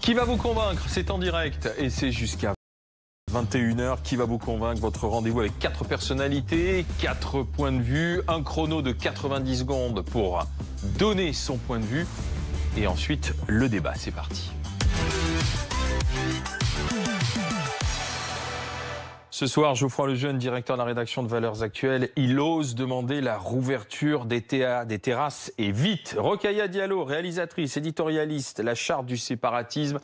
Qui va vous convaincre? C'est en direct et c'est jusqu'à 21h. Qui va vous convaincre? Votre rendez-vous avec 4 personnalités, 4 points de vue, un chrono de 90 secondes pour donner son point de vue. Et ensuite, le débat. C'est parti. Ce soir, Geoffroy Lejeune, directeur de la rédaction de Valeurs Actuelles, il ose demander la rouverture des terrasses et vite. Rokhaya Diallo, réalisatrice, éditorialiste, la charte du séparatisme.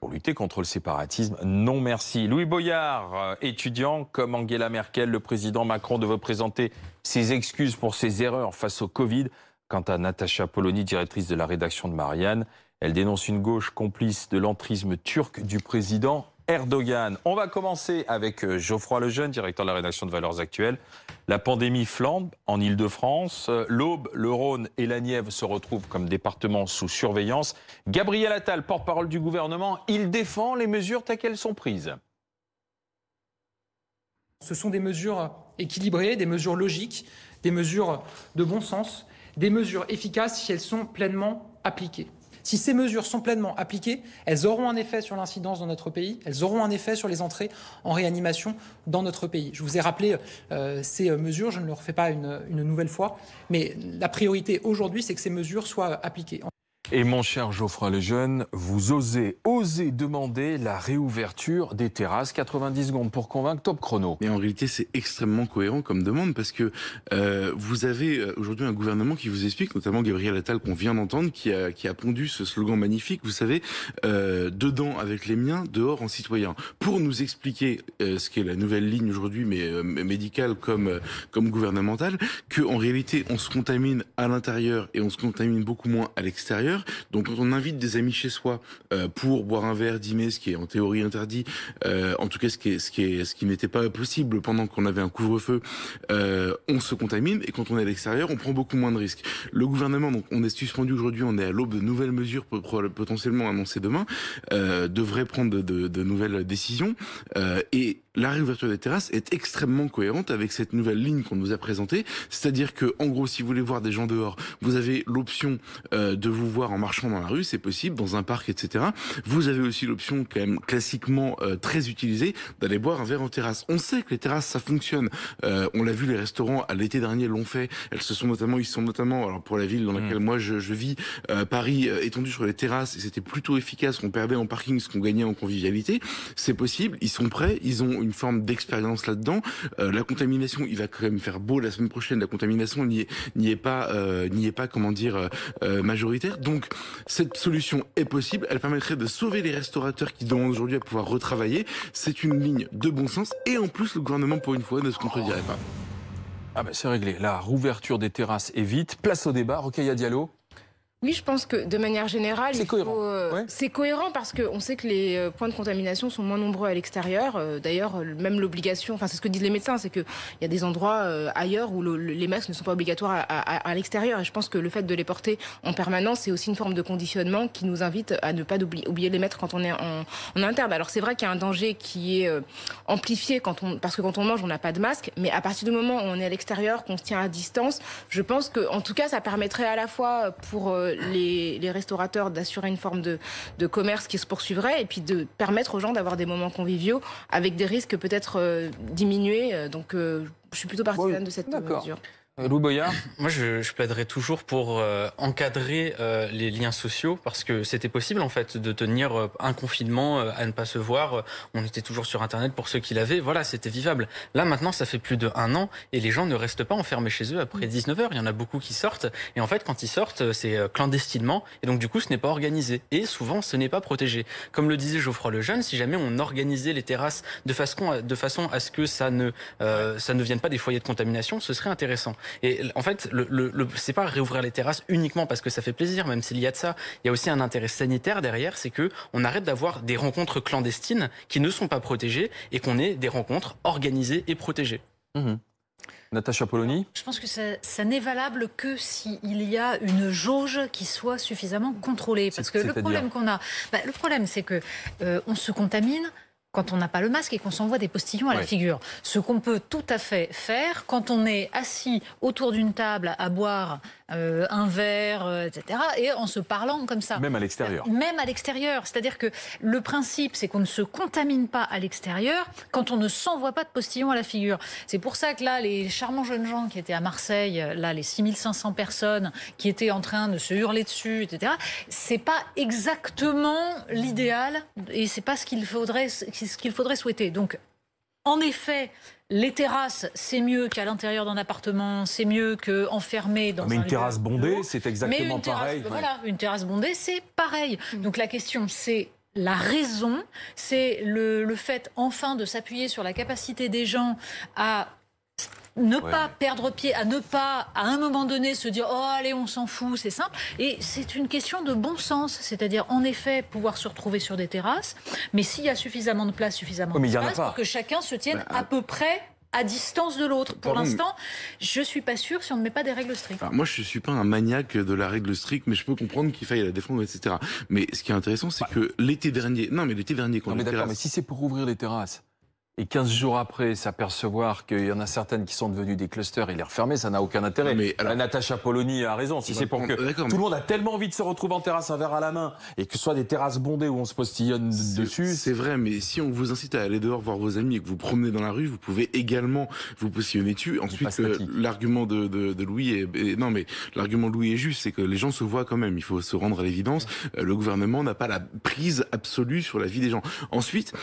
Pour lutter contre le séparatisme, non merci. Louis Boyard, étudiant, comme Angela Merkel, le président Macron devait présenter ses excuses pour ses erreurs face au Covid. Quant à Natacha Polony, directrice de la rédaction de Marianne, elle dénonce une gauche complice de l'entrisme turc du président Erdogan. On va commencer avec Geoffroy Lejeune, directeur de la rédaction de Valeurs Actuelles. La pandémie flambe en Ile-de-France. L'Aube, le Rhône et la Nièvre se retrouvent comme départements sous surveillance. Gabriel Attal, porte-parole du gouvernement, il défend les mesures telles qu'elles sont prises. Ce sont des mesures équilibrées, des mesures logiques, des mesures de bon sens, des mesures efficaces si elles sont pleinement appliquées. Si ces mesures sont pleinement appliquées, elles auront un effet sur l'incidence dans notre pays, elles auront un effet sur les entrées en réanimation dans notre pays. Je vous ai rappelé ces mesures, je ne le refais pas une nouvelle fois, mais la priorité aujourd'hui, c'est que ces mesures soient appliquées. Et mon cher Geoffroy Lejeune, vous osez demander la réouverture des terrasses. 90 secondes pour convaincre, top chrono. Mais en réalité, c'est extrêmement cohérent comme demande parce que vous avez aujourd'hui un gouvernement qui vous explique, notamment Gabriel Attal qu'on vient d'entendre, qui a pondu ce slogan magnifique, vous savez, dedans avec les miens, dehors en citoyen. Pour nous expliquer ce qu'est la nouvelle ligne aujourd'hui, mais médicale comme gouvernementale, qu'en réalité, on se contamine à l'intérieur et on se contamine beaucoup moins à l'extérieur. Donc quand on invite des amis chez soi pour boire un verre, dîner, ce qui est en théorie interdit, en tout cas ce qui n'était pas possible pendant qu'on avait un couvre-feu, on se contamine et quand on est à l'extérieur, on prend beaucoup moins de risques. Le gouvernement, donc on est suspendu aujourd'hui, on est à l'aube de nouvelles mesures potentiellement annoncées demain, devrait prendre de nouvelles décisions et la réouverture des terrasses est extrêmement cohérente avec cette nouvelle ligne qu'on nous a présentée. C'est-à-dire que, en gros, si vous voulez voir des gens dehors, vous avez l'option de vous voir en marchant dans la rue, c'est possible, dans un parc, etc. Vous avez aussi l'option, quand même, classiquement très utilisée, d'aller boire un verre en terrasse. On sait que les terrasses, ça fonctionne. On l'a vu, les restaurants, à l'été dernier, l'ont fait. Ils sont notamment, alors pour la ville dans laquelle moi je vis, Paris, étendus sur les terrasses, et c'était plutôt efficace. On perdait en parking ce qu'on gagnait en convivialité. C'est possible, ils sont prêts, ils ont une forme d'expérience là-dedans. La contamination, il va quand même faire beau la semaine prochaine. La contamination n'y est pas, comment dire, majoritaire. Donc, cette solution est possible. Elle permettrait de sauver les restaurateurs qui demandent aujourd'hui à pouvoir retravailler. C'est une ligne de bon sens. Et en plus, le gouvernement, pour une fois, ne se contredirait pas. Ah ben c'est réglé. La rouverture des terrasses est vite. Place au débat. Rokhaya Diallo. Oui, je pense que de manière générale, c'est cohérent. Ouais. C'est cohérent parce qu'on sait que les points de contamination sont moins nombreux à l'extérieur. D'ailleurs, même l'obligation, enfin c'est ce que disent les médecins, c'est qu'il y a des endroits ailleurs où les masques ne sont pas obligatoires à l'extérieur. Et je pense que le fait de les porter en permanence, c'est aussi une forme de conditionnement qui nous invite à ne pas oublier de les mettre quand on est en interne. Alors c'est vrai qu'il y a un danger qui est amplifié parce que quand on mange, on n'a pas de masque. Mais à partir du moment où on est à l'extérieur, qu'on se tient à distance, je pense que, en tout cas, ça permettrait à la fois pour les restaurateurs d'assurer une forme de commerce qui se poursuivrait et puis de permettre aux gens d'avoir des moments conviviaux avec des risques peut-être diminués. Donc je suis plutôt partisane de cette mesure. Louis Boyard. Moi, je plaiderais toujours pour encadrer les liens sociaux parce que c'était possible en fait de tenir un confinement à ne pas se voir. On était toujours sur Internet pour ceux qui l'avaient. Voilà, c'était vivable. Là, maintenant, ça fait plus d'1 an et les gens ne restent pas enfermés chez eux après 19h. Il y en a beaucoup qui sortent et en fait, quand ils sortent, c'est clandestinement et donc du coup, ce n'est pas organisé et souvent, ce n'est pas protégé. Comme le disait Geoffroy Lejeune, si jamais on organisait les terrasses de façon à ce que ça ne vienne pas des foyers de contamination, ce serait intéressant. Et en fait, c'est pas réouvrir les terrasses uniquement parce que ça fait plaisir, même s'il y a de ça. Il y a aussi un intérêt sanitaire derrière, c'est que on arrête d'avoir des rencontres clandestines qui ne sont pas protégées et qu'on ait des rencontres organisées et protégées. Natacha Polony. Je pense que ça n'est valable que s'il y a une jauge qui soit suffisamment contrôlée. Parce que le problème qu'on a, le problème c'est que on se contamine quand on n'a pas le masque et qu'on s'envoie des postillons à la figure. Ce qu'on peut tout à fait faire quand on est assis autour d'une table à boire un verre, etc., et en se parlant comme ça. Même à l'extérieur. Même à l'extérieur. C'est-à-dire que le principe, c'est qu'on ne se contamine pas à l'extérieur quand on ne s'envoie pas de postillons à la figure. C'est pour ça que là, les charmants jeunes gens qui étaient à Marseille, là, les 6500 personnes qui étaient en train de se hurler dessus, etc., c'est pas exactement l'idéal et c'est pas ce qu'il faudrait souhaiter. Donc, en effet, les terrasses, c'est mieux qu'à l'intérieur d'un appartement, c'est mieux qu'enfermé dans un lieu. Mais une terrasse bondée, c'est exactement pareil. Voilà, une terrasse bondée, c'est pareil. Donc la question, c'est la raison, c'est le fait enfin de s'appuyer sur la capacité des gens à ne pas perdre pied, à ne pas, à un moment donné, se dire « Oh, allez, on s'en fout, c'est simple ». Et c'est une question de bon sens, c'est-à-dire, en effet, pouvoir se retrouver sur des terrasses, mais s'il y a suffisamment de place, suffisamment d'espace pour que chacun se tienne à peu près à distance de l'autre. Pour l'instant, je ne suis pas sûre si on ne met pas des règles strictes. Alors moi, je ne suis pas un maniaque de la règle stricte, mais je peux comprendre qu'il faille la défendre, etc. Mais ce qui est intéressant, c'est que l'été dernier... Non, mais l'été dernier, quand mais si c'est pour ouvrir les terrasses, et 15 jours après, s'apercevoir qu'il y en a certaines qui sont devenues des clusters et les refermer, ça n'a aucun intérêt. Mais alors, Natacha Polony a raison. Si c'est pour que tout le monde a tellement envie de se retrouver en terrasse, un verre à la main, et que ce soit des terrasses bondées où on se postillonne dessus. C'est vrai, mais si on vous incite à aller dehors voir vos amis et que vous promenez dans la rue, vous pouvez également vous postillonner dessus. Ensuite, l'argument de Louis est non, mais l'argument de Louis est juste, c'est que les gens se voient quand même. Il faut se rendre à l'évidence. Le gouvernement n'a pas la prise absolue sur la vie des gens. Ensuite,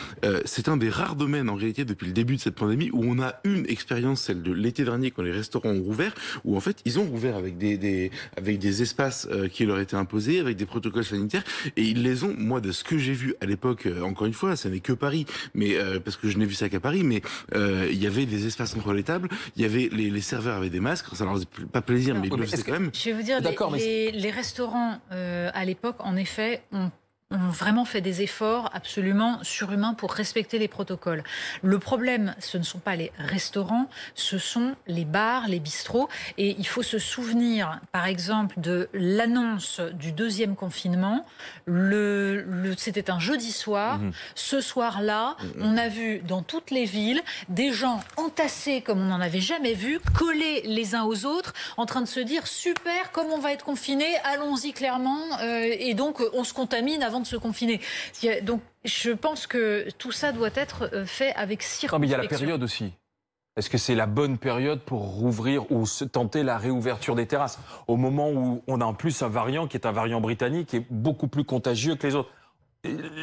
c'est un des rares domaines en réalité depuis le début de cette pandémie où on a une expérience, celle de l'été dernier quand les restaurants ont rouvert, où en fait ils ont rouvert avec des espaces qui leur étaient imposés, avec des protocoles sanitaires, et ils les ont, moi de ce que j'ai vu à l'époque, encore une fois, ça n'est que Paris, mais parce que je n'ai vu ça qu'à Paris, mais il y avait des espaces entre les tables, il y avait les serveurs avaient des masques, ça leur faisait pas plaisir, mais ils le faisaient quand même. Je vais vous dire, les restaurants à l'époque, en effet, ont vraiment fait des efforts absolument surhumains pour respecter les protocoles. Le problème, ce ne sont pas les restaurants, ce sont les bars, les bistrots. Et il faut se souvenir, par exemple, de l'annonce du deuxième confinement. C'était un jeudi soir. Ce soir-là, on a vu dans toutes les villes des gens entassés comme on n'en avait jamais vu, collés les uns aux autres, en train de se dire « Super, comme on va être confinés, allons-y clairement. Et donc, on se contamine avant de se confiner. » Donc, je pense que tout ça doit être fait avec circonspection. Non, mais il y a la période aussi. Est-ce que c'est la bonne période pour rouvrir ou tenter la réouverture des terrasses au moment où on a en plus un variant qui est un variant britannique qui est beaucoup plus contagieux que les autres?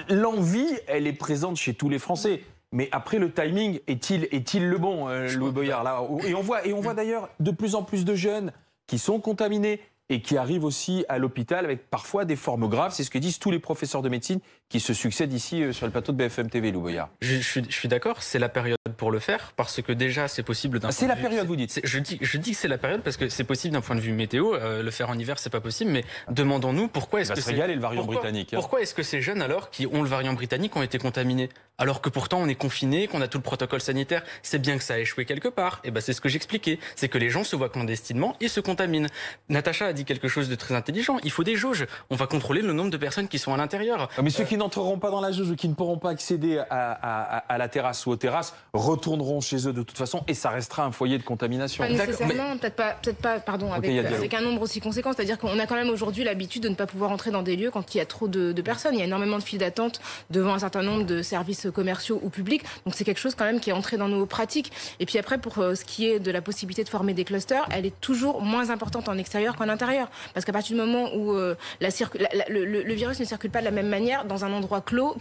L'envie, elle est présente chez tous les Français. Mais après, le timing est-il le bon, Louis Boyard là, et on voit d'ailleurs de plus en plus de jeunes qui sont contaminés et qui arrivent aussi à l'hôpital avec parfois des formes graves. C'est ce que disent tous les professeurs de médecine qui se succèdent ici sur le plateau de BFM TV, Louis Boyard. Je suis d'accord, c'est la période pour le faire, parce que déjà c'est possible d'un point de vue... C'est la période, vous dites. Je dis que c'est la période parce que c'est possible d'un point de vue météo. Le faire en hiver, c'est pas possible, mais demandons-nous pourquoi est-ce que se régaler le variant britannique. Pourquoi est-ce que ces jeunes, alors, qui ont le variant britannique, ont été contaminés? Alors que pourtant on est confinés, qu'on a tout le protocole sanitaire, c'est bien que ça a échoué quelque part. Et ben c'est ce que j'expliquais, c'est que les gens se voient clandestinement et se contaminent. Natacha a dit quelque chose de très intelligent, il faut des jauges. On va contrôler le nombre de personnes qui sont à l'intérieur. Mais ceux qui n'entreront pas dans la jauge ou qui ne pourront pas accéder à la terrasse ou aux terrasses retourneront chez eux de toute façon et ça restera un foyer de contamination. Pas nécessairement, peut-être pas, pardon, avec un nombre aussi conséquent. C'est-à-dire qu'on a quand même aujourd'hui l'habitude de ne pas pouvoir entrer dans des lieux quand il y a trop de personnes. Il y a énormément de files d'attente devant un certain nombre de services commerciaux ou publics. Donc c'est quelque chose quand même qui est entré dans nos pratiques. Et puis après, pour ce qui est de la possibilité de former des clusters, elle est toujours moins importante en extérieur qu'en intérieur. Parce qu'à partir du moment où le virus ne circule pas de la même manière dans un endroit clos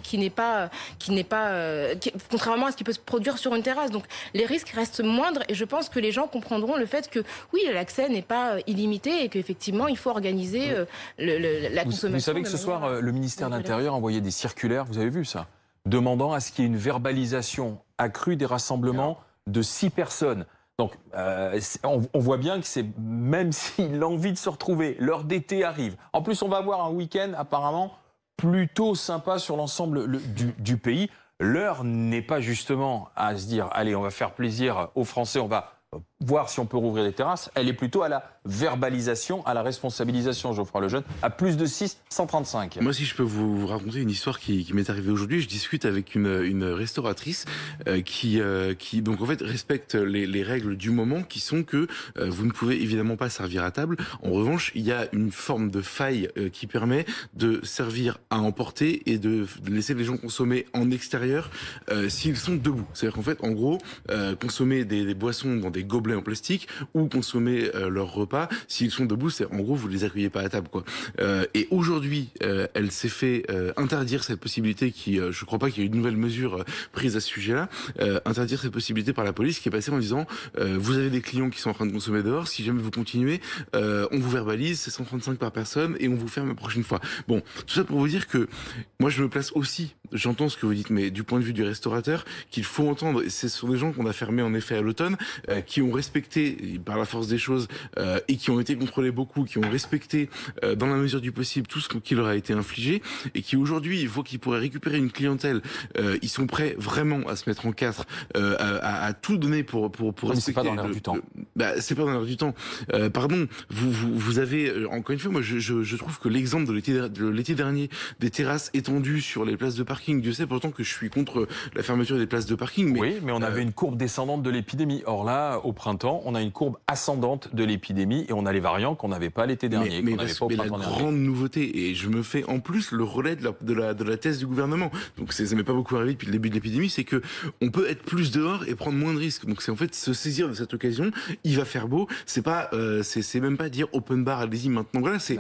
contrairement à ce qui peut se produire sur une terrasse. Donc les risques restent moindres et je pense que les gens comprendront le fait que oui, l'accès n'est pas illimité et qu'effectivement il faut organiser la consommation. Vous savez que ce soir, le ministère de l'Intérieur a envoyé des circulaires, vous avez vu ça, demandant à ce qu'il y ait une verbalisation accrue des rassemblements de 6 personnes. Donc, on voit bien que c'est, même si l'envie de se retrouver, l'heure d'été arrive. En plus, on va avoir un week-end apparemment plutôt sympa sur l'ensemble du pays. L'heure n'est pas justement à se dire, allez, on va faire plaisir aux Français, on va voir si on peut rouvrir les terrasses, elle est plutôt à la verbalisation, à la responsabilisation, Geoffroy Lejeune, à plus de 6, 135. Moi, si je peux vous raconter une histoire qui m'est arrivée aujourd'hui, je discute avec une restauratrice qui donc en fait respecte les règles du moment, qui sont que vous ne pouvez évidemment pas servir à table. En revanche, il y a une forme de faille qui permet de servir à emporter et de laisser les gens consommer en extérieur s'ils sont debout. C'est-à-dire qu'en fait, en gros, consommer des boissons dans des gobelets en plastique ou consommer leur repas, s'ils sont debout, c'est en gros, vous les accueillez pas à table, quoi. Et aujourd'hui, elle s'est fait interdire cette possibilité je crois pas qu'il y ait eu de nouvelles mesures prises à ce sujet-là, interdire cette possibilité par la police, qui est passée en disant vous avez des clients qui sont en train de consommer dehors, si jamais vous continuez, on vous verbalise, c'est 135 par personne et on vous ferme la prochaine fois. Bon, tout ça pour vous dire que moi je me place aussi, j'entends ce que vous dites, mais du point de vue du restaurateur, qu'il faut entendre, et ce sont des gens qu'on a fermés en effet à l'automne, qui ont respecté par la force des choses et qui ont été contrôlés beaucoup, qui ont respecté dans la mesure du possible tout ce qui leur a été infligé, et qui aujourd'hui voient qu'ils pourraient récupérer une clientèle, ils sont prêts vraiment à se mettre en quatre, à tout donner pour respecter. C'est pas dans l'air du temps. C'est pas dans l'air du temps. Pardon, vous avez encore une fois, moi je trouve que l'exemple de l'été dernier des terrasses étendues sur les places de parking, Dieu sait pourtant que je suis contre la fermeture des places de parking. Mais, oui, mais on avait une courbe descendante de l'épidémie. Or là, au printemps, on a une courbe ascendante de l'épidémie et on a les variants qu'on n'avait pas l'été dernier. Mais la grande nouveauté, et je me fais en plus le relais de la thèse du gouvernement, donc ça m'est pas beaucoup arrivé depuis le début de l'épidémie, c'est que on peut être plus dehors et prendre moins de risques. Donc c'est en fait se saisir de cette occasion. Il va faire beau. C'est pas, c'est même pas dire open bar, allez-y maintenant. Voilà, c'est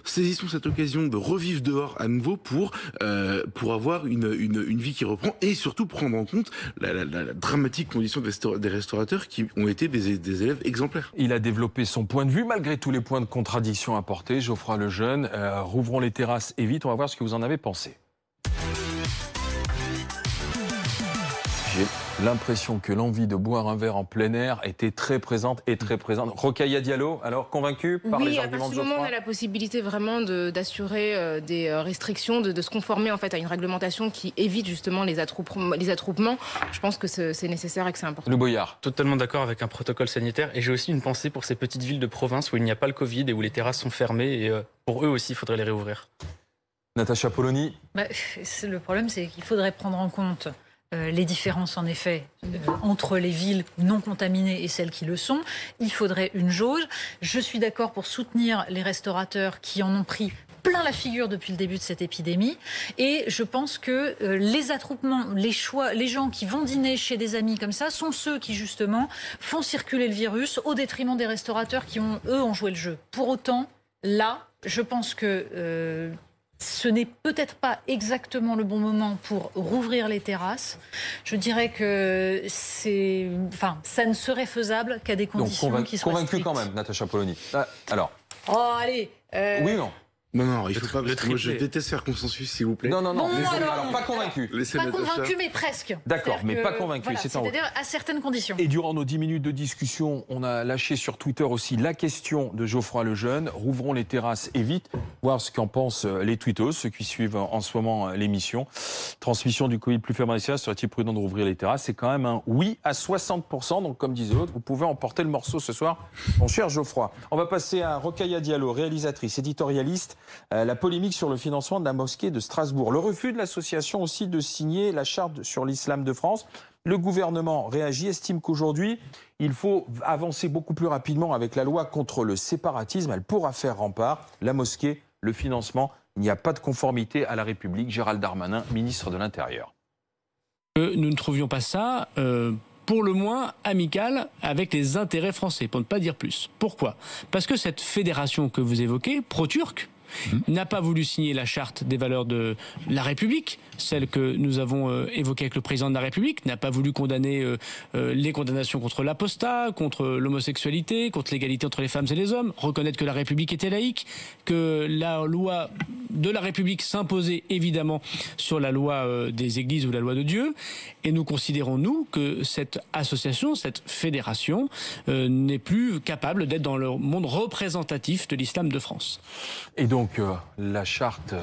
saisissons cette occasion de revivre dehors à nouveau pour avoir une vie qui reprend, et surtout prendre en compte la dramatique condition des restaurateurs qui ont été des élèves exemplaires. Il a développé son point de vue malgré tous les points de contradiction apportés. Geoffroy Lejeune, rouvrons les terrasses et vite. On va voir ce que vous en avez pensé. J'ai l'impression que l'envie de boire un verre en plein air était très présente et très présente. Rokhaya Diallo, alors convaincu par les arguments de Geoffroy ? Oui, à partir du moment où on a la possibilité vraiment d'assurer des restrictions, de se conformer en fait à une réglementation qui évite justement les attroupements, je pense que c'est nécessaire et que c'est important. Le Boyard. Totalement d'accord avec un protocole sanitaire, et j'ai aussi une pensée pour ces petites villes de province où il n'y a pas le Covid et où les terrasses sont fermées, et pour eux aussi il faudrait les réouvrir. Natacha Polony. Le problème, c'est qu'il faudrait prendre en compte les différences en effet entre les villes non contaminées et celles qui le sont. Il faudrait une jauge. Je suis d'accord pour soutenir les restaurateurs qui en ont pris plein la figure depuis le début de cette épidémie, et je pense que les attroupements, les gens qui vont dîner chez des amis comme ça sont ceux qui justement font circuler le virus au détriment des restaurateurs qui ont joué le jeu. Pour autant, là, je pense que ce n'est peut-être pas exactement le bon moment pour rouvrir les terrasses. Je dirais que ça ne serait faisable qu'à des conditions qui soient strictes. Convaincu quand même, Natacha Polony. Alors. Oh, allez. Oui ou non ? Non, il faut pas. Moi, je déteste faire consensus, s'il vous plaît. Non. Alors, pas convaincu. Pas convaincu, mais presque. D'accord, mais pas convaincu. Voilà, c'est en haut. C'est-à-dire à certaines conditions. Et durant nos 10 minutes de discussion, on a lâché sur Twitter aussi la question de Geoffroy Lejeune. Rouvrons les terrasses et vite. Voir ce qu'en pensent les tweetos, ceux qui suivent en ce moment l'émission. Transmission du Covid plus faible ici, serait-il prudent de rouvrir les terrasses ? C'est quand même un oui à 60%. Donc, comme disait l'autre, vous pouvez emporter le morceau ce soir, mon cher Geoffroy. On va passer à Rokhaya Diallo, réalisatrice, éditorialiste. La polémique sur le financement de la mosquée de Strasbourg. Le refus de l'association aussi de signer la charte sur l'islam de France. Le gouvernement réagit, estime qu'aujourd'hui, il faut avancer beaucoup plus rapidement avec la loi contre le séparatisme. Elle pourra faire rempart. La mosquée, le financement, il n'y a pas de conformité à la République. Gérald Darmanin, ministre de l'Intérieur. Nous ne trouvions pas ça pour le moins amical avec les intérêts français, pour ne pas dire plus. Pourquoi ? Parce que cette fédération que vous évoquez, pro-turque, n'a pas voulu signer la charte des valeurs de la République, celle que nous avons évoquée avec le président de la République, n'a pas voulu condamner les condamnations contre l'apostat, contre l'homosexualité, contre l'égalité entre les femmes et les hommes, reconnaître que la République était laïque, que la loi de la République s'imposait évidemment sur la loi des églises ou la loi de Dieu. Et nous considérons, nous, que cette association, cette fédération n'est plus capable d'être dans le monde représentatif de l'islam de France. Et donc, la charte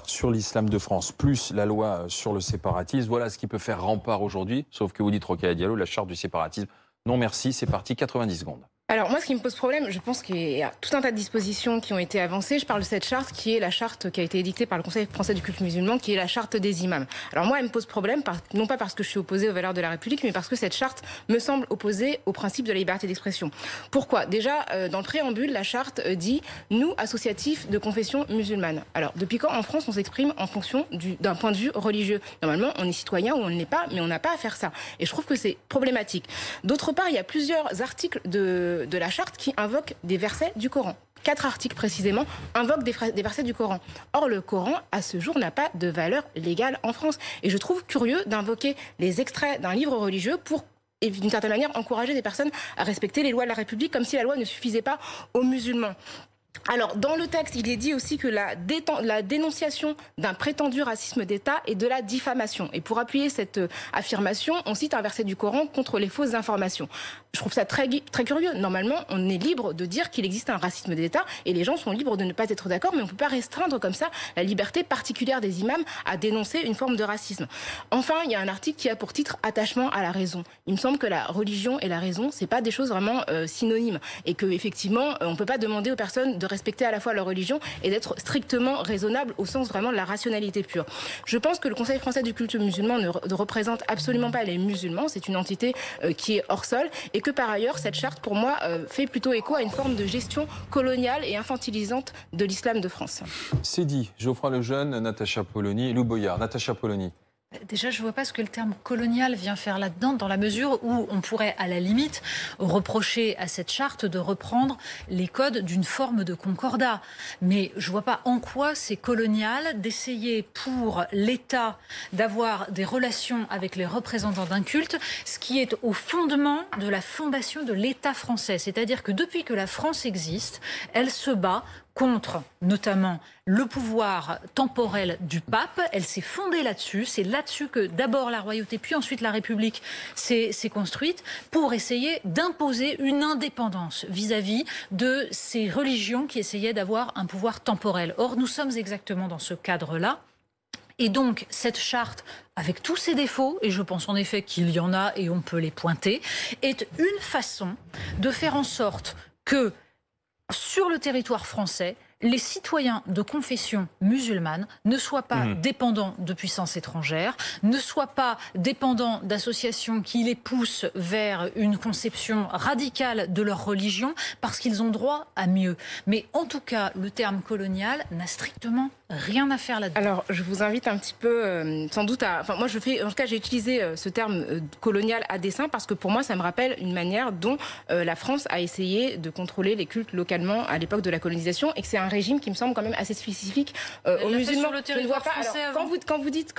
sur l'islam de France, plus la loi sur le séparatisme, voilà ce qui peut faire rempart aujourd'hui. Sauf que vous dites, Rokhaya Diallo, la charte du séparatisme Non merci, c'est parti, 90 secondes. Alors moi, ce qui me pose problème, je pense qu'il y a tout un tas de dispositions qui ont été avancées. Je parle de cette charte qui est la charte qui a été édictée par le Conseil français du culte musulman, qui est la charte des imams. Alors moi, elle me pose problème, non pas parce que je suis opposée aux valeurs de la République, mais parce que cette charte me semble opposée au principe de la liberté d'expression. Pourquoi ? Déjà, dans le préambule, la charte dit « nous, associatifs de confession musulmane ». Alors, depuis quand en France on s'exprime en fonction d'un point de vue religieux ? Normalement, on est citoyen ou on ne l'est pas, mais on n'a pas à faire ça. Et je trouve que c'est problématique. D'autre part, il y a plusieurs articles de la charte qui invoquent des versets du Coran. 4 articles précisément invoquent des versets du Coran. Or, le Coran, à ce jour, n'a pas de valeur légale en France. Et je trouve curieux d'invoquer les extraits d'un livre religieux pour, et d'une certaine manière, encourager des personnes à respecter les lois de la République comme si la loi ne suffisait pas aux musulmans. Alors, dans le texte, il est dit aussi que la dénonciation d'un prétendu racisme d'État est de la diffamation. Et pour appuyer cette affirmation, on cite un verset du Coran contre les fausses informations. Je trouve ça très curieux. Normalement, on est libre de dire qu'il existe un racisme d'État et les gens sont libres de ne pas être d'accord, mais on ne peut pas restreindre comme ça la liberté particulière des imams à dénoncer une forme de racisme. Enfin, il y a un article qui a pour titre « Attachement à la raison ». Il me semble que la religion et la raison, c'est pas des choses vraiment synonymes et que effectivement, on peut pas demander aux personnes de respecter à la fois leur religion et d'être strictement raisonnable au sens vraiment de la rationalité pure. Je pense que le Conseil français du culte musulman ne représente absolument pas les musulmans, c'est une entité qui est hors sol et que par ailleurs cette charte pour moi fait plutôt écho à une forme de gestion coloniale et infantilisante de l'islam de France. C'est dit, Geoffroy Lejeune, Natacha Polony et Lou Boyard. Natacha Polony. Déjà, je ne vois pas ce que le terme colonial vient faire là-dedans, dans la mesure où on pourrait, à la limite, reprocher à cette charte de reprendre les codes d'une forme de concordat. Mais je ne vois pas en quoi c'est colonial d'essayer pour l'État d'avoir des relations avec les représentants d'un culte, ce qui est au fondement de la fondation de l'État français. C'est-à-dire que depuis que la France existe, elle se bat contre, notamment, le pouvoir temporel du pape. Elle s'est fondée là-dessus. C'est là-dessus que d'abord la royauté, puis ensuite la République s'est construite pour essayer d'imposer une indépendance vis-à-vis de ces religions qui essayaient d'avoir un pouvoir temporel. Or, nous sommes exactement dans ce cadre-là. Et donc, cette charte, avec tous ses défauts, et je pense en effet qu'il y en a et on peut les pointer, est une façon de faire en sorte que sur le territoire français, les citoyens de confession musulmane ne soient pas dépendants de puissances étrangères, ne soient pas dépendants d'associations qui les poussent vers une conception radicale de leur religion, parce qu'ils ont droit à mieux. Mais en tout cas, le terme colonial n'a strictement rien à faire là-dedans. Alors, je vous invite un petit peu, sans doute à... Enfin, moi, en tout cas, j'ai utilisé ce terme colonial à dessein parce que pour moi, ça me rappelle une manière dont la France a essayé de contrôler les cultes localement à l'époque de la colonisation et que c'est un régime qui me semble quand même assez spécifique aux musulmans. Je ne vois pas. Alors, quand vous dites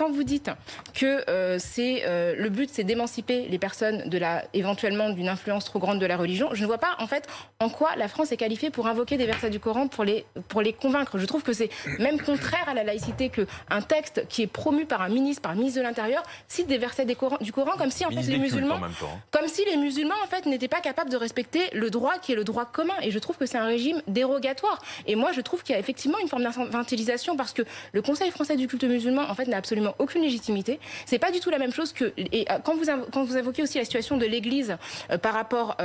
que le but, c'est d'émanciper les personnes éventuellement d'une influence trop grande de la religion, je ne vois pas en fait en quoi la France est qualifiée pour invoquer des versets du Coran pour les convaincre. Je trouve que c'est même contraire à la laïcité qu'un texte qui est promu par un ministre de l'Intérieur cite des versets du Coran comme si en fait les musulmans, en fait n'étaient pas capables de respecter le droit qui est le droit commun. Et je trouve que c'est un régime dérogatoire. Et moi, je trouve qu'il y a effectivement une forme d'infantilisation parce que le Conseil français du culte musulman en fait n'a absolument aucune légitimité. C'est pas du tout la même chose que quand vous évoquez aussi la situation de l'Église par rapport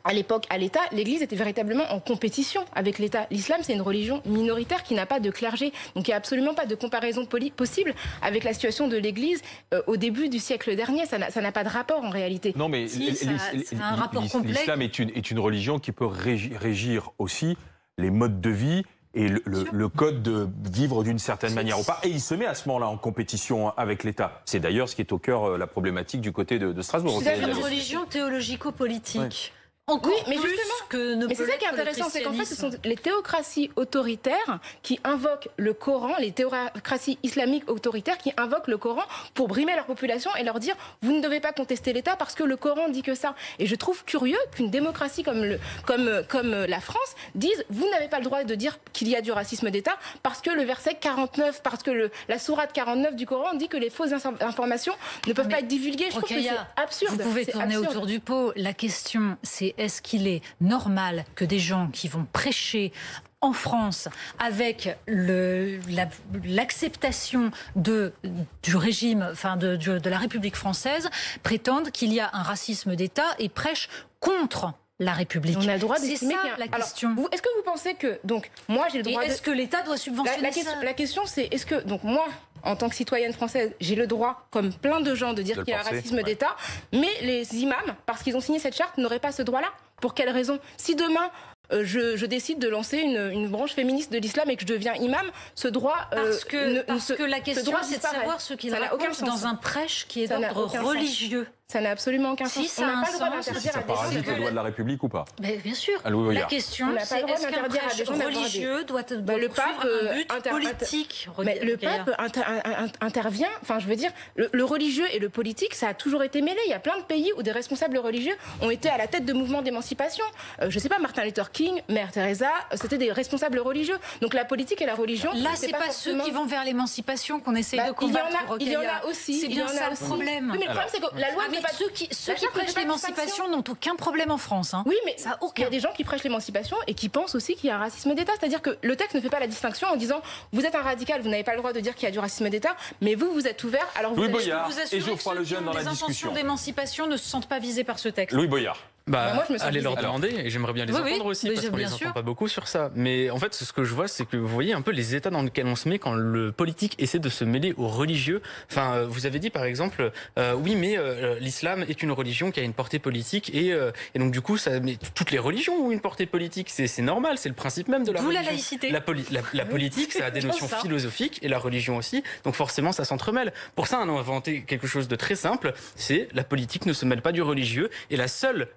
à l'époque, à l'État, l'Église était véritablement en compétition avec l'État. L'islam, c'est une religion minoritaire qui n'a pas de clergé. Donc il n'y a absolument pas de comparaison possible avec la situation de l'Église au début du siècle dernier. Ça n'a pas de rapport en réalité. Non, mais un rapport complexe. L'islam est une religion qui peut régir aussi les modes de vie et le code de vivre d'une certaine manière ou pas. Et il se met à ce moment-là en compétition avec l'État. C'est d'ailleurs ce qui est au cœur la problématique du côté de Strasbourg. C'est une religion théologico-politique. Ouais. Oui, mais justement, mais c'est ça qui est intéressant, c'est qu'en fait, ce sont les théocraties autoritaires qui invoquent le Coran, les théocraties islamiques autoritaires qui invoquent le Coran pour brimer leur population et leur dire « vous ne devez pas contester l'État parce que le Coran dit que ça ». Et je trouve curieux qu'une démocratie comme la France dise « vous n'avez pas le droit de dire qu'il y a du racisme d'État parce que le verset 49, parce que la sourate 49 du Coran dit que les fausses informations ne peuvent pas être divulguées ». Je trouve que c'est absurde. Vous pouvez tourner autour du pot. La question, c'est est-ce qu'il est normal que des gens qui vont prêcher en France, avec l'acceptation du régime, enfin de la République française, prétendent qu'il y a un racisme d'État et prêchent contre la République. On a le droit d'estimer qu'il y a la question. Est-ce que vous pensez que, donc, moi j'ai le droit est-ce que l'État doit subventionner ça ? La question c'est, est-ce que, donc moi, en tant que citoyenne française, j'ai le droit, comme plein de gens, de dire qu'il y a un racisme d'État, mais les imams, parce qu'ils ont signé cette charte, n'auraient pas ce droit-là ? Pour quelle raison ? Si demain, je décide de lancer une branche féministe de l'islam et que je deviens imam, ce droit... Parce que la question, c'est de savoir ce qu'il raconte dans un prêche qui est d'ordre religieux. Ça n'a absolument aucun sens. On n'a pas le droit d'interdire à des gens... Ça parasite les lois de la République ou pas? Bien sûr. La question, c'est est-ce qu'un prêche religieux doit le pape un but politique? Mais le pape intervient, enfin je veux dire, le religieux et le politique, ça a toujours été mêlé. Il y a plein de pays où des responsables religieux ont été à la tête de mouvements d'émancipation. Je sais pas, Martin Luther King, Mère Teresa, c'était des responsables religieux. Donc la politique et la religion... Là, c'est pas ceux qui vont vers l'émancipation qu'on essaye de combattre. Il y en a aussi. C'est bien ça le problème. Oui, mais le problème, c'est que la loi... Ceux qui prêchent l'émancipation n'ont aucun problème en France. Oui, mais il y a des gens qui prêchent l'émancipation et qui pensent aussi qu'il y a un racisme d'État. C'est-à-dire que le texte ne fait pas la distinction en disant vous êtes un radical, vous n'avez pas le droit de dire qu'il y a du racisme d'État, mais vous êtes ouvert. Alors Louis Boyard et Geoffroy Lejeune dans la discussion. Les intentions d'émancipation ne se sentent pas visées par ce texte. Louis Boyard. Moi, je me allez leur demander, et j'aimerais bien les entendre aussi, parce qu'on les entend pas beaucoup sur ça. Mais en fait, ce que je vois, c'est que vous voyez un peu les états dans lesquels on se met quand le politique essaie de se mêler aux religieux. Enfin, vous avez dit par exemple, oui, mais l'islam est une religion qui a une portée politique, et donc du coup, mais toutes les religions ont une portée politique. C'est normal, c'est le principe même de la religion. La laïcité. La politique, ça a des notions philosophiques, et la religion aussi. Donc forcément, ça s'entremêle. Pour ça, on a inventé quelque chose de très simple. C'est la politique ne se mêle pas du religieux, et la seule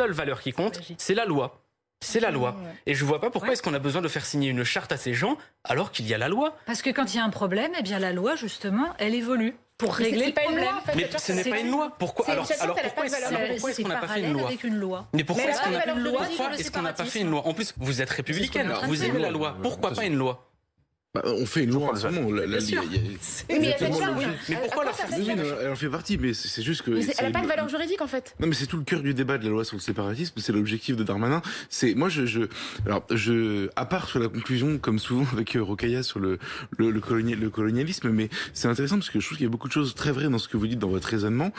valeur qui compte, c'est la loi. C'est la loi. Et je vois pas pourquoi est-ce qu'on a besoin de faire signer une charte à ces gens alors qu'il y a la loi. Parce que quand il y a un problème, eh bien la loi, justement, elle évolue pour régler le problème. Mais ce n'est pas une loi. Pourquoi alors pourquoi est-ce qu'on n'a pas fait une loi? Mais pourquoi est-ce qu'on n'a pas fait une loi? En plus, vous êtes républicaine, vous aimez la loi. Pourquoi pas une loi? On fait une loi en ce moment. Mais pourquoi la faire? Elle en fait partie, mais c'est juste que... Elle n'a pas de valeur juridique, en fait. Non, mais c'est tout le cœur du débat de la loi sur le séparatisme, c'est l'objectif de Darmanin. Moi, à part sur la conclusion, comme souvent avec Rokhaya sur le colonialisme, mais c'est intéressant parce que je trouve qu'il y a beaucoup de choses très vraies dans ce que vous dites dans votre raisonnement,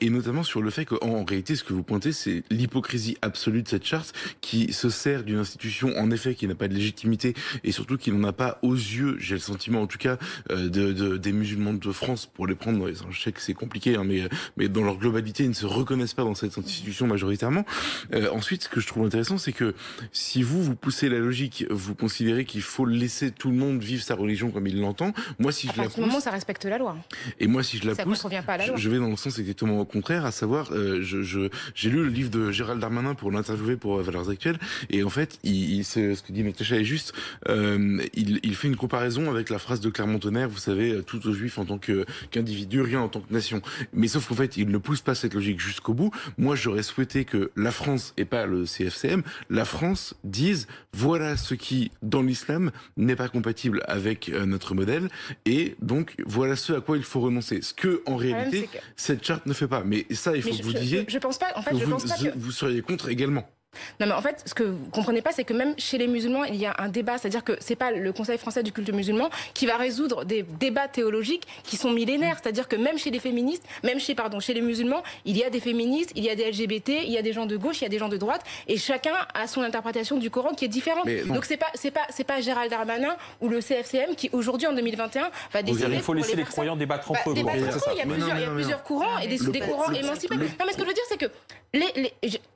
et notamment sur le fait qu'en réalité, ce que vous pointez, c'est l'hypocrisie absolue de cette charte qui se sert d'une institution, en effet, qui n'a pas de légitimité, et surtout qui n'en a pas aux yeux, j'ai le sentiment en tout cas des musulmans de France, pour les prendre, je sais que c'est compliqué, hein, mais dans leur globalité, ils ne se reconnaissent pas dans cette institution majoritairement. Ensuite, ce que je trouve intéressant, c'est que si vous poussez la logique, vous considérez qu'il faut laisser tout le monde vivre sa religion comme il l'entend. Moi, si je la pousse, à ce moment, ça respecte la loi. Et moi, si je la pousse, je vais dans le sens exactement au contraire, à savoir, j'ai lu le livre de Gérald Darmanin pour l'interviewer pour Valeurs Actuelles, et en fait, ce que dit Natacha est juste, il fait une comparaison avec la phrase de Clermont-Tonnerre, vous savez, tout aux Juifs en tant qu'individu, rien en tant que nation. Mais sauf qu'en fait, il ne pousse pas cette logique jusqu'au bout. Moi, j'aurais souhaité que la France, et pas le CFCM, la France dise, voilà ce qui, dans l'islam, n'est pas compatible avec notre modèle, et donc, voilà ce à quoi il faut renoncer. Ce que, en réalité, cette charte ne fait pas. Mais ça, il faut que vous disiez, je pense pas, en fait, je pense pas que vous seriez contre également. Non, mais en fait, ce que vous comprenez pas, c'est que même chez les musulmans, il y a un débat. C'est-à-dire que c'est pas le Conseil français du culte musulman qui va résoudre des débats théologiques qui sont millénaires. C'est-à-dire que même chez les féministes, chez les musulmans, il y a des féministes, il y a des LGBT, il y a des gens de gauche, il y a des gens de droite, et chacun a son interprétation du Coran qui est différente. Donc c'est pas Gérald Darmanin ou le CFCM qui aujourd'hui en 2021 va décider. Il faut laisser les croyants débattre entre eux. Il y a plusieurs courants et des courants émancipés. Non, mais ce que je veux dire, c'est que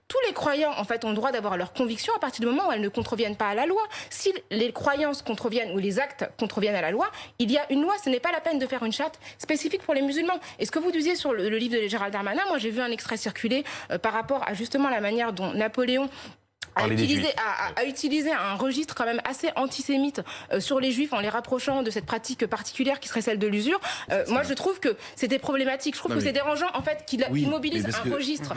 tous les croyants, en fait, ont le droit d'avoir leurs convictions à partir du moment où elles ne contreviennent pas à la loi. Si les croyances contreviennent ou les actes contreviennent à la loi, il y a une loi. Ce n'est pas la peine de faire une charte spécifique pour les musulmans. Et ce que vous disiez sur le livre de Gérald Darmanin, moi j'ai vu un extrait circuler par rapport à justement la manière dont Napoléon a utilisé un registre quand même assez antisémite sur les juifs en les rapprochant de cette pratique particulière qui serait celle de l'usure. Moi, je trouve que c'était problématique. Je trouve que c'est dérangeant en fait qu'il mobilise un registre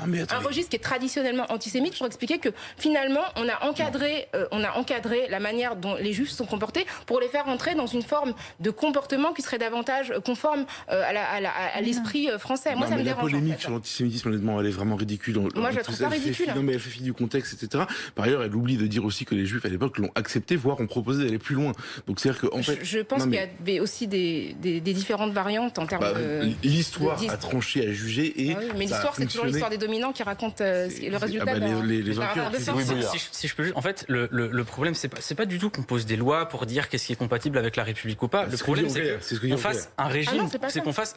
qui est traditionnellement antisémite pour expliquer que finalement on a encadré la manière dont les juifs se sont comportés pour les faire entrer dans une forme de comportement qui serait davantage conforme à l'esprit français. Moi, ça me dérange. La polémique sur l'antisémitisme, honnêtement, elle est vraiment ridicule. Moi, je la trouve pas ridicule. Non, mais elle fait fi du contexte, etc. Par ailleurs, elle oublie de dire aussi que les Juifs à l'époque l'ont accepté, voire ont proposé d'aller plus loin. Donc c'est-à-dire que en fait, je pense qu'il y avait aussi des différentes variantes en termes de. L'histoire a tranché, a jugé et. Ah oui, mais l'histoire, c'est toujours l'histoire des dominants qui raconte le résultat. Les vainqueurs. Si je peux, en fait, le problème, c'est pas du tout qu'on pose des lois pour dire qu'est-ce qui est compatible avec la République ou pas. Le problème, c'est qu'on fasse un régime,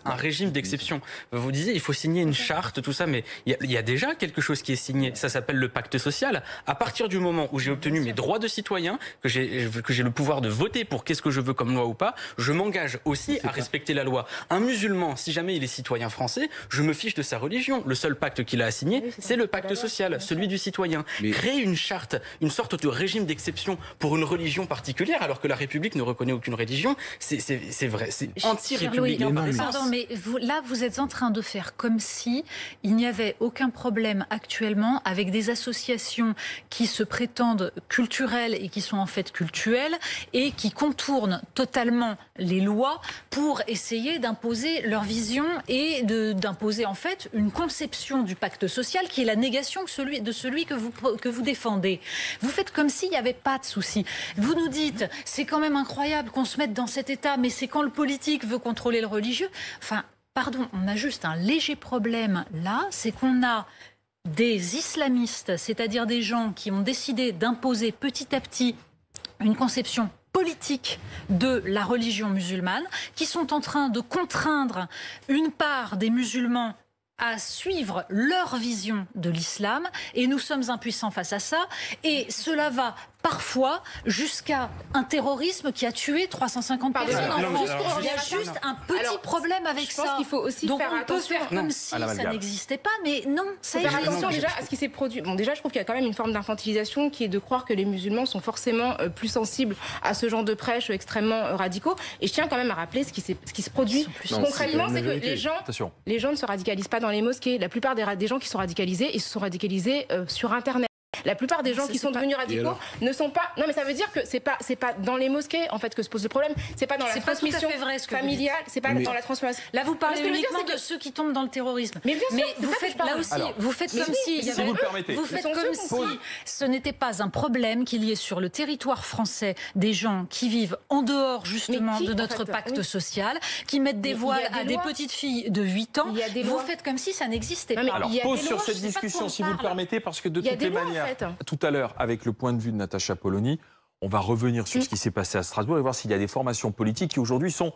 un régime d'exception. Vous disiez, il faut signer une charte, tout ça, mais il y a déjà quelque chose qui est signé. Ça s'appelle le pacte social. À partir du moment où j'ai obtenu mes droits de citoyen, que j'ai le pouvoir de voter pour qu'est-ce que je veux comme loi ou pas, je m'engage aussi à respecter la loi. Un musulman, si jamais il est citoyen français, je me fiche de sa religion. Le seul pacte qu'il a à signer, c'est le pacte social, celui du citoyen. Créer une charte, une sorte de régime d'exception pour une religion particulière, alors que la République ne reconnaît aucune religion, c'est vrai, c'est anti-républicain. Pardon, mais vous êtes en train de faire comme si il n'y avait aucun problème actuellement avec des associations qui se prétendent culturelles et qui sont en fait cultuelles et qui contournent totalement les lois pour essayer d'imposer leur vision et d'imposer en fait une conception du pacte social qui est la négation de celui que vous défendez. Vous faites comme s'il n'y avait pas de souci. Vous nous dites, c'est quand même incroyable qu'on se mette dans cet état, mais c'est quand le politique veut contrôler le religieux. Enfin, pardon, on a juste un léger problème là, c'est qu'on a des islamistes, c'est-à-dire des gens qui ont décidé d'imposer petit à petit une conception politique de la religion musulmane, qui sont en train de contraindre une part des musulmans à suivre leur vision de l'islam, et nous sommes impuissants face à ça, et cela va parfois jusqu'à un terrorisme qui a tué 350 personnes en France. Il y a juste un petit problème avec ça. Je pense qu'il faut aussi donc faire on peut attention. faire comme si ça n'existait pas, mais non, ça faire attention déjà à ce qui s'est produit. Bon, déjà, je trouve qu'il y a quand même une forme d'infantilisation qui est de croire que les musulmans sont forcément plus sensibles à ce genre de prêches extrêmement radicaux. Et je tiens quand même à rappeler ce qui se produit concrètement, c'est que les gens ne se radicalisent pas dans les mosquées. La plupart des gens qui sont radicalisés, ils se sont radicalisés sur Internet. La plupart des gens qui sont devenus radicaux ne sont pas. Non, mais ça veut dire que c'est pas dans les mosquées en fait que se pose le problème. C'est pas dans la transmission familiale. C'est pas dans la transmission. Là, vous parlez uniquement de ceux qui tombent dans le terrorisme. Mais bien sûr, vous faites là aussi. Vous faites comme si. Si vous le permettez. Vous faites comme si ce n'était pas un problème qu'il y ait sur le territoire français des gens qui vivent en dehors justement de notre pacte social, qui mettent des voiles à des petites filles de 8 ans. Vous faites comme si ça n'existait pas. Alors, pause sur cette discussion, si vous le permettez, parce que de toutes les manières, tout à l'heure, avec le point de vue de Natacha Polony, on va revenir sur ce qui s'est passé à Strasbourg et voir s'il y a des formations politiques qui aujourd'hui sont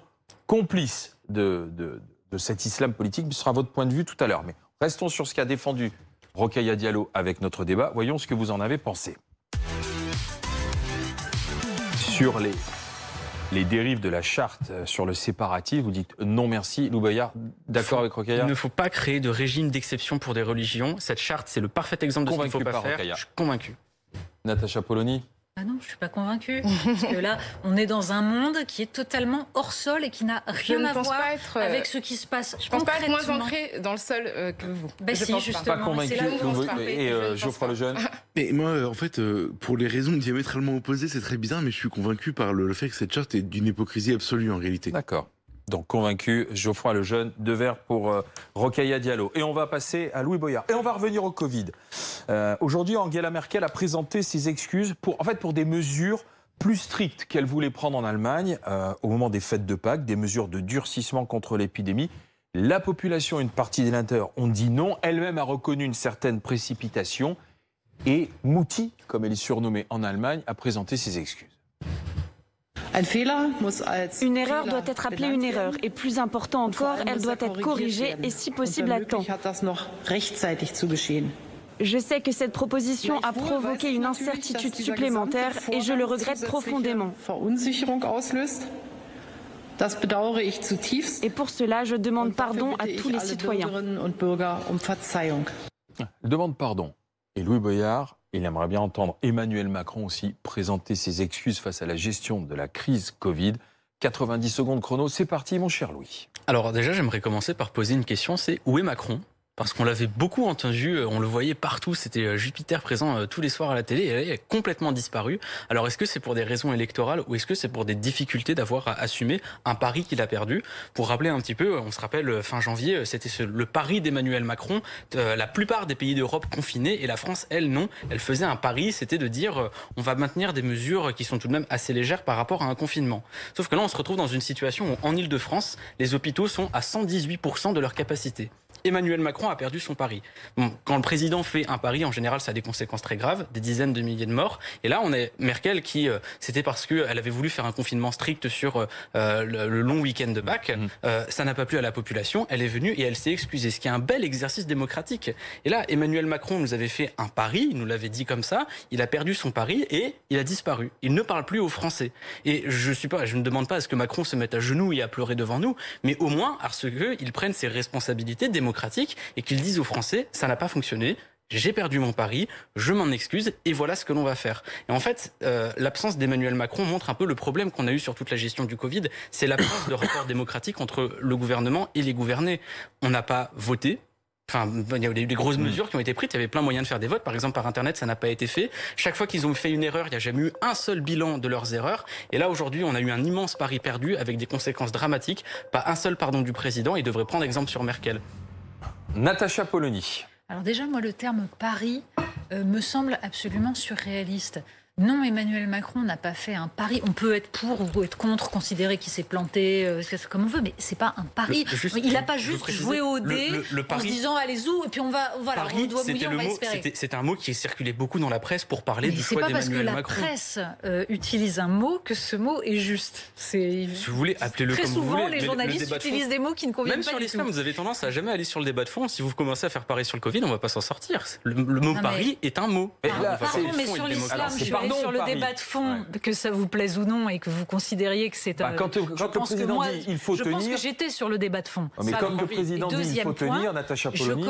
complices de cet islam politique. Ce sera votre point de vue tout à l'heure. Mais restons sur ce qu'a défendu Rokhaya Diallo avec notre débat. Voyons ce que vous en avez pensé. Sur les dérives de la charte sur le séparatisme, vous dites non merci. Lou Boyard, d'accord avec Rokhaya ? Il ne faut pas créer de régime d'exception pour des religions. Cette charte, c'est le parfait exemple de ce qu'il ne faut pas faire. Je suis convaincu. Natacha Polony ? Ah non, je ne suis pas convaincue. Parce que là, on est dans un monde qui est totalement hors sol et qui n'a rien à voir avec ce qui se passe. Je ne pense pas être moins ancrée dans le sol que vous. Ben si, justement. Pas convaincu. Et Geoffroy Lejeune ? Mais moi, en fait, pour les raisons diamétralement opposées, c'est très bizarre, mais je suis convaincu par le fait que cette charte est d'une hypocrisie absolue en réalité. D'accord. Donc convaincu, Geoffroy Lejeune, 2 verres pour Rokhaya Diallo. Et on va passer à Louis Boyard. Et on va revenir au Covid. Aujourd'hui, Angela Merkel a présenté ses excuses pour des mesures plus strictes qu'elle voulait prendre en Allemagne au moment des fêtes de Pâques, des mesures de durcissement contre l'épidémie. La population, une partie des électeurs ont dit non. Elle-même a reconnu une certaine précipitation. Et Mutti, comme elle est surnommée en Allemagne, a présenté ses excuses. Une erreur doit être appelée une erreur et plus important encore, elle doit être corrigée et si possible à temps. Je sais que cette proposition a provoqué une incertitude supplémentaire et je le regrette profondément. Et pour cela, je demande pardon à tous les citoyens. Elle demande pardon. Et Louis Boyard, Il aimerait bien entendre Emmanuel Macron aussi présenter ses excuses face à la gestion de la crise Covid. 90 secondes chrono, c'est parti mon cher Louis. Alors déjà, j'aimerais commencer par poser une question, c'est où est Macron ? Parce qu'on l'avait beaucoup entendu, on le voyait partout, c'était Jupiter présent tous les soirs à la télé, et là, il a complètement disparu. Alors est-ce que c'est pour des raisons électorales ou est-ce que c'est pour des difficultés d'avoir à assumer un pari qu'il a perdu ? Pour rappeler un petit peu, on se rappelle fin janvier, c'était le pari d'Emmanuel Macron, la plupart des pays d'Europe confinés, et la France, elle, non. Elle faisait un pari, c'était de dire on va maintenir des mesures qui sont tout de même assez légères par rapport à un confinement. Sauf que là, on se retrouve dans une situation où en Ile-de-France, les hôpitaux sont à 118% de leur capacité. Emmanuel Macron a perdu son pari. Bon, quand le président fait un pari, en général, ça a des conséquences très graves, des dizaines de milliers de morts. Et là, on est Merkel qui, c'était parce qu'elle avait voulu faire un confinement strict sur le long week-end de Pâques. Ça n'a pas plu à la population. Elle est venue et elle s'est excusée, ce qui est un bel exercice démocratique. Et là, Emmanuel Macron nous avait fait un pari, il nous l'avait dit comme ça. Il a perdu son pari et il a disparu. Il ne parle plus aux Français. Et je ne demande pas à ce que Macron se mette à genoux et à pleurer devant nous, mais au moins à ce qu'il prenne ses responsabilités démocratiques et qu'ils disent aux Français, ça n'a pas fonctionné, j'ai perdu mon pari, je m'en excuse et voilà ce que l'on va faire. Et en fait, l'absence d'Emmanuel Macron montre un peu le problème qu'on a eu sur toute la gestion du Covid, c'est l'absence de rapport démocratique entre le gouvernement et les gouvernés. On n'a pas voté. Enfin, il y a eu des grosses mesures qui ont été prises. Il y avait plein de moyens de faire des votes. Par exemple, par Internet, ça n'a pas été fait. Chaque fois qu'ils ont fait une erreur, il n'y a jamais eu un seul bilan de leurs erreurs. Et là, aujourd'hui, on a eu un immense pari perdu avec des conséquences dramatiques. Pas un seul pardon du président. Il devrait prendre exemple sur Merkel. Natacha Polony. Alors déjà, moi, le terme pari me semble absolument surréaliste. Non, Emmanuel Macron n'a pas fait un pari. On peut être pour ou être contre, considérer qu'il s'est planté, comme on veut, mais c'est pas un pari. Il n'a pas juste joué au dé en se disant allez-y, et puis on doit mouiller, on va espérer. C'est un mot qui circulait beaucoup dans la presse pour parler du choix d'Emmanuel Macron. C'est pas parce que la presse utilise un mot que ce mot est juste. Si vous voulez, appelez-le comme vous voulez. Très souvent, les journalistes utilisent des mots qui ne conviennent pas. Même sur l'islam, vous avez tendance à jamais aller sur le débat de fond. Si vous commencez à faire parier sur le Covid, on va pas s'en sortir. Le mot pari est un mot. Mais sur l'islam, sur le débat de fond, que ça vous plaise ou non, et que vous considériez que c'est un... Quand le président dit il faut tenir... Je pense que j'étais sur le débat de fond. Mais quand le président dit il faut tenir, Natacha Polony,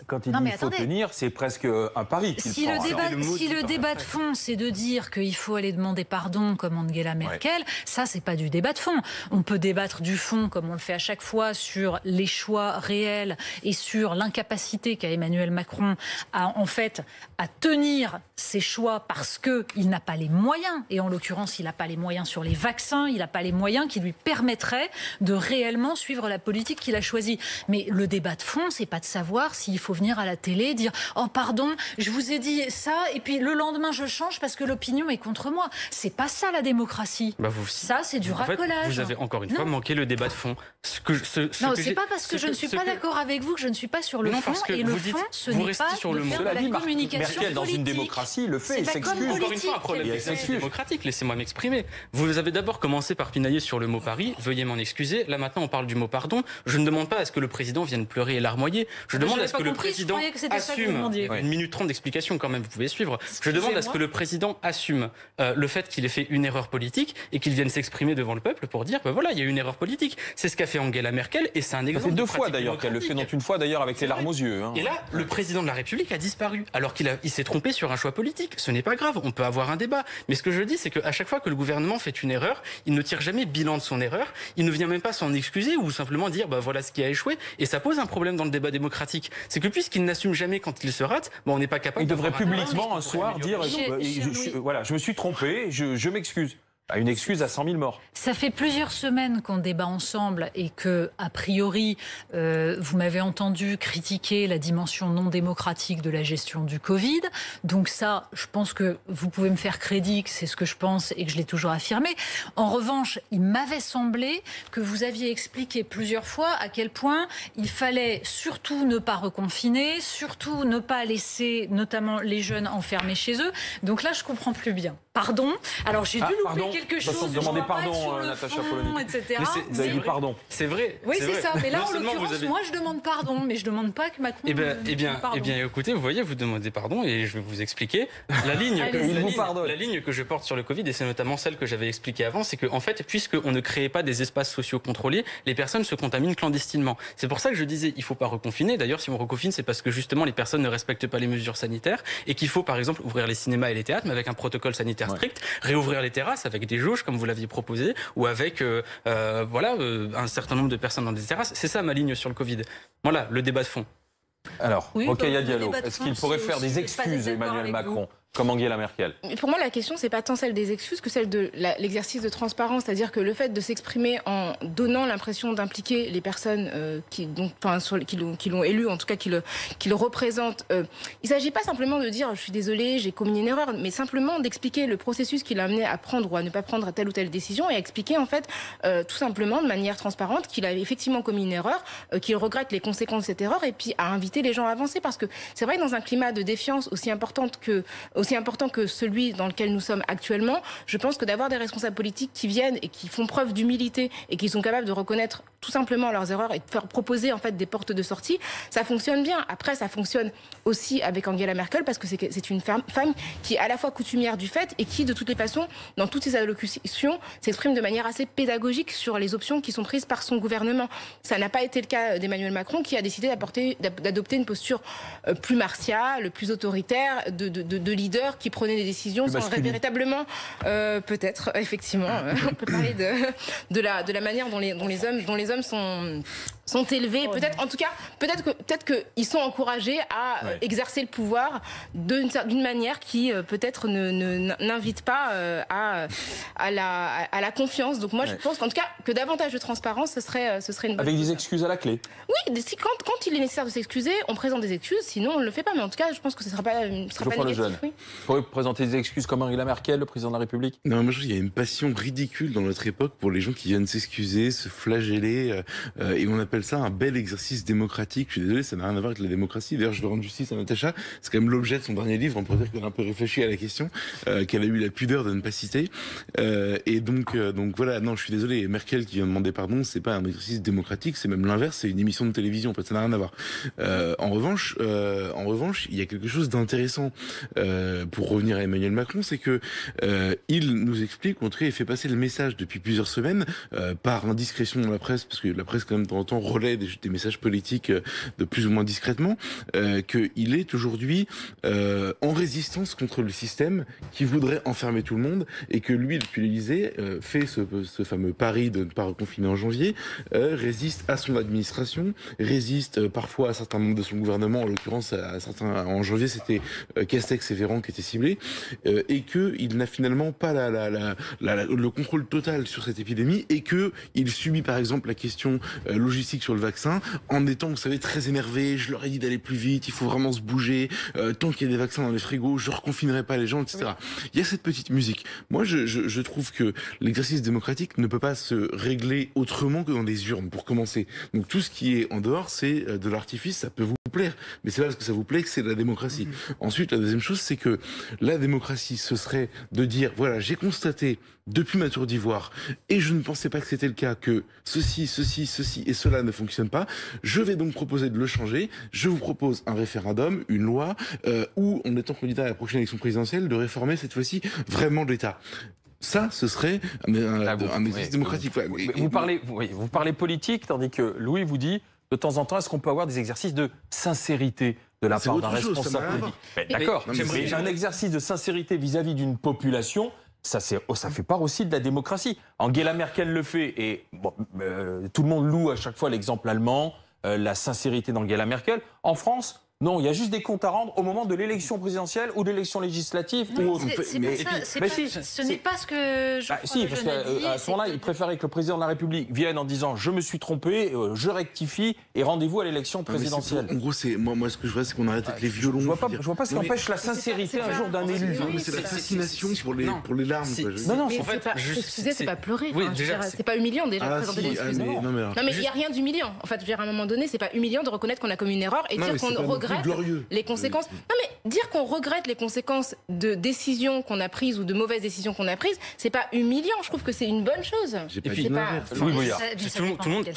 quand il dit il faut tenir, c'est presque un pari. Si le débat de fond, c'est de dire qu'il faut aller demander pardon, comme Angela Merkel, ça, c'est pas du débat de fond. On peut débattre du fond, comme on le fait à chaque fois, sur les choix réels et sur l'incapacité qu'a Emmanuel Macron à tenir ses choix parce qu'il n'a pas les moyens. Et en l'occurrence, il n'a pas les moyens sur les vaccins, il n'a pas les moyens qui lui permettraient de réellement suivre la politique qu'il a choisie. Mais le débat de fond, c'est pas de savoir s'il faut venir à la télé dire « Oh pardon, je vous ai dit ça, et puis le lendemain je change parce que l'opinion est contre moi ». C'est pas ça la démocratie. Ça, c'est du racolage. Vous avez encore une fois manqué le débat de fond. C'est pas parce que je ne suis pas d'accord avec vous que je ne suis pas sur le fond. Et le fond, ce n'est pas de faire de la communication Merkel, dans une démocratie, le fait, il s'excuse. Encore une fois, un problème démocratique, laissez-moi m'exprimer. Vous avez d'abord commencé par pinailler sur le mot pari, veuillez m'en excuser. Là maintenant on parle du mot pardon. Je ne demande pas à ce que le président vienne pleurer et larmoyer. Je demande à ce que le président assume. 1 minute 30 d'explication quand même, vous pouvez suivre. Je demande à ce que le président assume le fait qu'il ait fait une erreur politique et qu'il vienne s'exprimer devant le peuple pour dire voilà, il y a eu une erreur politique. C'est ce qu'a fait Angela Merkel et c'est un exemple. C'est 2 fois d'ailleurs qu'elle le fait, non une fois d'ailleurs avec les larmes aux yeux. Et là, le président de la République a disparu alors qu'il s'est trompé sur un choix politique. Ce n'est pas grave, on peut avoir un débat. Mais ce que je dis, c'est qu'à chaque fois que le gouvernement fait une erreur, il ne tire jamais bilan de son erreur, il ne vient même pas s'en excuser ou simplement dire voilà ce qui a échoué. Et ça pose un problème dans le débat démocratique. C'est que puisqu'il n'assume jamais quand il se rate, on n'est pas capable. Il devrait publiquement un soir dire je me suis trompé, je m'excuse. Une excuse à 100 000 morts. Ça fait plusieurs semaines qu'on débat ensemble et que, a priori, vous m'avez entendu critiquer la dimension non démocratique de la gestion du Covid. Donc ça, je pense que vous pouvez me faire crédit, que c'est ce que je pense et que je l'ai toujours affirmé. En revanche, il m'avait semblé que vous aviez expliqué plusieurs fois à quel point il fallait surtout ne pas reconfiner, surtout ne pas laisser notamment les jeunes enfermés chez eux. Donc là, je comprends plus bien. Pardon. Alors j'ai dû louper quelque De toute façon, chose. demandez je vois pas pardon, sur le Natacha fond, Polony. etc. Vous avez dit pardon. C'est vrai. Oui, c'est ça. Mais là, Non en seulement l'occurrence, moi, je demande pardon, mais je demande pas que Macron. Eh bien, pardon. écoutez, vous voyez, vous demandez pardon et je vais vous expliquer. La ligne que je porte sur le Covid, et c'est notamment celle que j'avais expliquée avant, c'est qu'en fait, puisqu'on ne créait pas des espaces sociaux contrôlés, les personnes se contaminent clandestinement. C'est pour ça que je disais, il ne faut pas reconfiner. D'ailleurs, si on reconfine, c'est parce que justement, les personnes ne respectent pas les mesures sanitaires et qu'il faut, par exemple, ouvrir les cinémas et les théâtres, mais avec un protocole sanitaire strict, réouvrir les terrasses avec des jauges, comme vous l'aviez proposé, ou avec un certain nombre de personnes dans des terrasses. C'est ça ma ligne sur le Covid. Voilà, le débat de fond. Alors, Oui, Rokhaya le Diallo, débat de est-ce fond, qu'il pourrait c'est faire aussi des de pas excuses, être d'accord Emmanuel avec Macron, comme Angela Merkel? Pour moi, la question, c'est pas tant celle des excuses que celle de l'exercice de transparence. C'est-à-dire que le fait de s'exprimer en donnant l'impression d'impliquer les personnes qui l'ont élu, en tout cas qui le représentent, il ne s'agit pas simplement de dire « je suis désolé, j'ai commis une erreur », mais simplement d'expliquer le processus qui l'a amené à prendre ou à ne pas prendre telle ou telle décision et à expliquer en fait tout simplement de manière transparente qu'il a effectivement commis une erreur, qu'il regrette les conséquences de cette erreur et puis à inviter les gens à avancer. Parce que c'est vrai que dans un climat de défiance aussi important que celui dans lequel nous sommes actuellement, je pense que d'avoir des responsables politiques qui viennent et qui font preuve d'humilité et qui sont capables de reconnaître tout simplement leurs erreurs et de faire proposer en fait des portes de sortie, ça fonctionne bien. Après, ça fonctionne aussi avec Angela Merkel parce que c'est une femme qui est à la fois coutumière du fait et qui, de toutes les façons, dans toutes ses allocutions, s'exprime de manière assez pédagogique sur les options qui sont prises par son gouvernement. Ça n'a pas été le cas d'Emmanuel Macron qui a décidé d'adopter une posture plus martiale, plus autoritaire, de leader qui prenait des décisions sans véritablement, peut-être, effectivement, on peut parler de la manière dont les hommes sont élevés. Peut-être, en tout cas, peut-être qu'ils sont encouragés à exercer le pouvoir d'une manière qui peut-être n'invite pas à la confiance. Donc moi, je pense qu'en tout cas, que davantage de transparence, ce serait une bonne Avec chose. des excuses à la clé. Oui, quand il est nécessaire de s'excuser, on présente des excuses, sinon on ne le fait pas. Mais en tout cas, je pense que ce ne sera pas négatif. Oui. Vous pourriez présenter des excuses comme Angela Merkel, le président de la République? Non, moi je trouve qu'il y a une passion ridicule dans notre époque pour les gens qui viennent s'excuser, se flageller, et on appelle ça un bel exercice démocratique. Je suis désolé, ça n'a rien à voir avec la démocratie. D'ailleurs, je veux rendre justice à Natacha. C'est quand même l'objet de son dernier livre. On peut dire qu'elle a un peu réfléchi à la question, qu'elle a eu la pudeur de ne pas citer. Et donc voilà. Non, je suis désolé. Merkel qui vient demander pardon, c'est pas un exercice démocratique, c'est même l'inverse. C'est une émission de télévision. En fait, ça n'a rien à voir. En revanche, il y a quelque chose d'intéressant pour revenir à Emmanuel Macron, c'est que il nous explique, en tout cas, il fait passer le message depuis plusieurs semaines par indiscrétion dans la presse, parce que la presse quand même de temps en temps relaie des messages politiques de plus ou moins discrètement, qu'il est aujourd'hui en résistance contre le système qui voudrait enfermer tout le monde, et que lui, depuis l'Élysée, fait ce fameux pari de ne pas reconfiner en janvier, résiste à son administration, résiste parfois à certains membres de son gouvernement, en l'occurrence à certains, en janvier c'était Castex et Véran qui étaient ciblés, et qu'il n'a finalement pas le contrôle total sur cette épidémie, et qu'il subit par exemple la question logistique sur le vaccin en étant, vous savez, très énervé. Je leur ai dit d'aller plus vite, il faut vraiment se bouger, tant qu'il y a des vaccins dans les frigos, je reconfinerai pas les gens, etc. Oui. Il y a cette petite musique. Moi, je trouve que l'exercice démocratique ne peut pas se régler autrement que dans des urnes, pour commencer. Donc tout ce qui est en dehors, c'est de l'artifice, ça peut vous plaire, mais c'est pas parce que ça vous plaît que c'est de la démocratie. Ensuite, la deuxième chose, c'est que la démocratie, ce serait de dire, voilà, j'ai constaté depuis ma tour d'ivoire, et je ne pensais pas que c'était le cas, que ceci et cela ne fonctionne pas, je vais donc proposer de le changer, je vous propose un référendum, une loi, ou en étant candidat à la prochaine élection présidentielle, de réformer cette fois-ci vraiment l'État. Ça, ce serait un exercice démocratique. Vous parlez politique, tandis que Louis vous dit, de temps en temps, est-ce qu'on peut avoir des exercices de sincérité de la part d'un responsable politique? D'accord, mais un exercice de sincérité vis-à-vis d'une population, ça fait part aussi de la démocratie. Angela Merkel le fait, et tout le monde loue à chaque fois l'exemple allemand, la sincérité d'Angela Merkel. En France, non, il y a juste des comptes à rendre au moment de l'élection présidentielle ou de l'élection législative. Ce n'est pas ce que je si, parce qu'à ce moment-là, il préférait que le président de la République vienne en disant « je me suis trompé, je rectifie et rendez-vous à l'élection présidentielle ». En gros, moi, ce que je vois, c'est qu'on arrête avec les violons. Je vois pas ce qui empêche la sincérité un jour d'un élu. Non, mais c'est la fascination pour les larmes. Non, en fait, s'excuser, c'est pas pleurer. Oui, déjà, c'est pas humiliant déjà de présenter des excuses. Non, mais il n'y a rien d'humiliant. En fait, à un moment donné, c'est pas humiliant de reconnaître qu'on a commis une erreur et dire qu'on regrette les conséquences. Non, mais dire qu'on regrette les conséquences de décisions qu'on a prises ou de mauvaises décisions qu'on a prises, c'est pas humiliant. Je trouve que c'est une bonne chose. J'ai Et pas puis, dit pas- l'inverse. Louis Boyard. Tout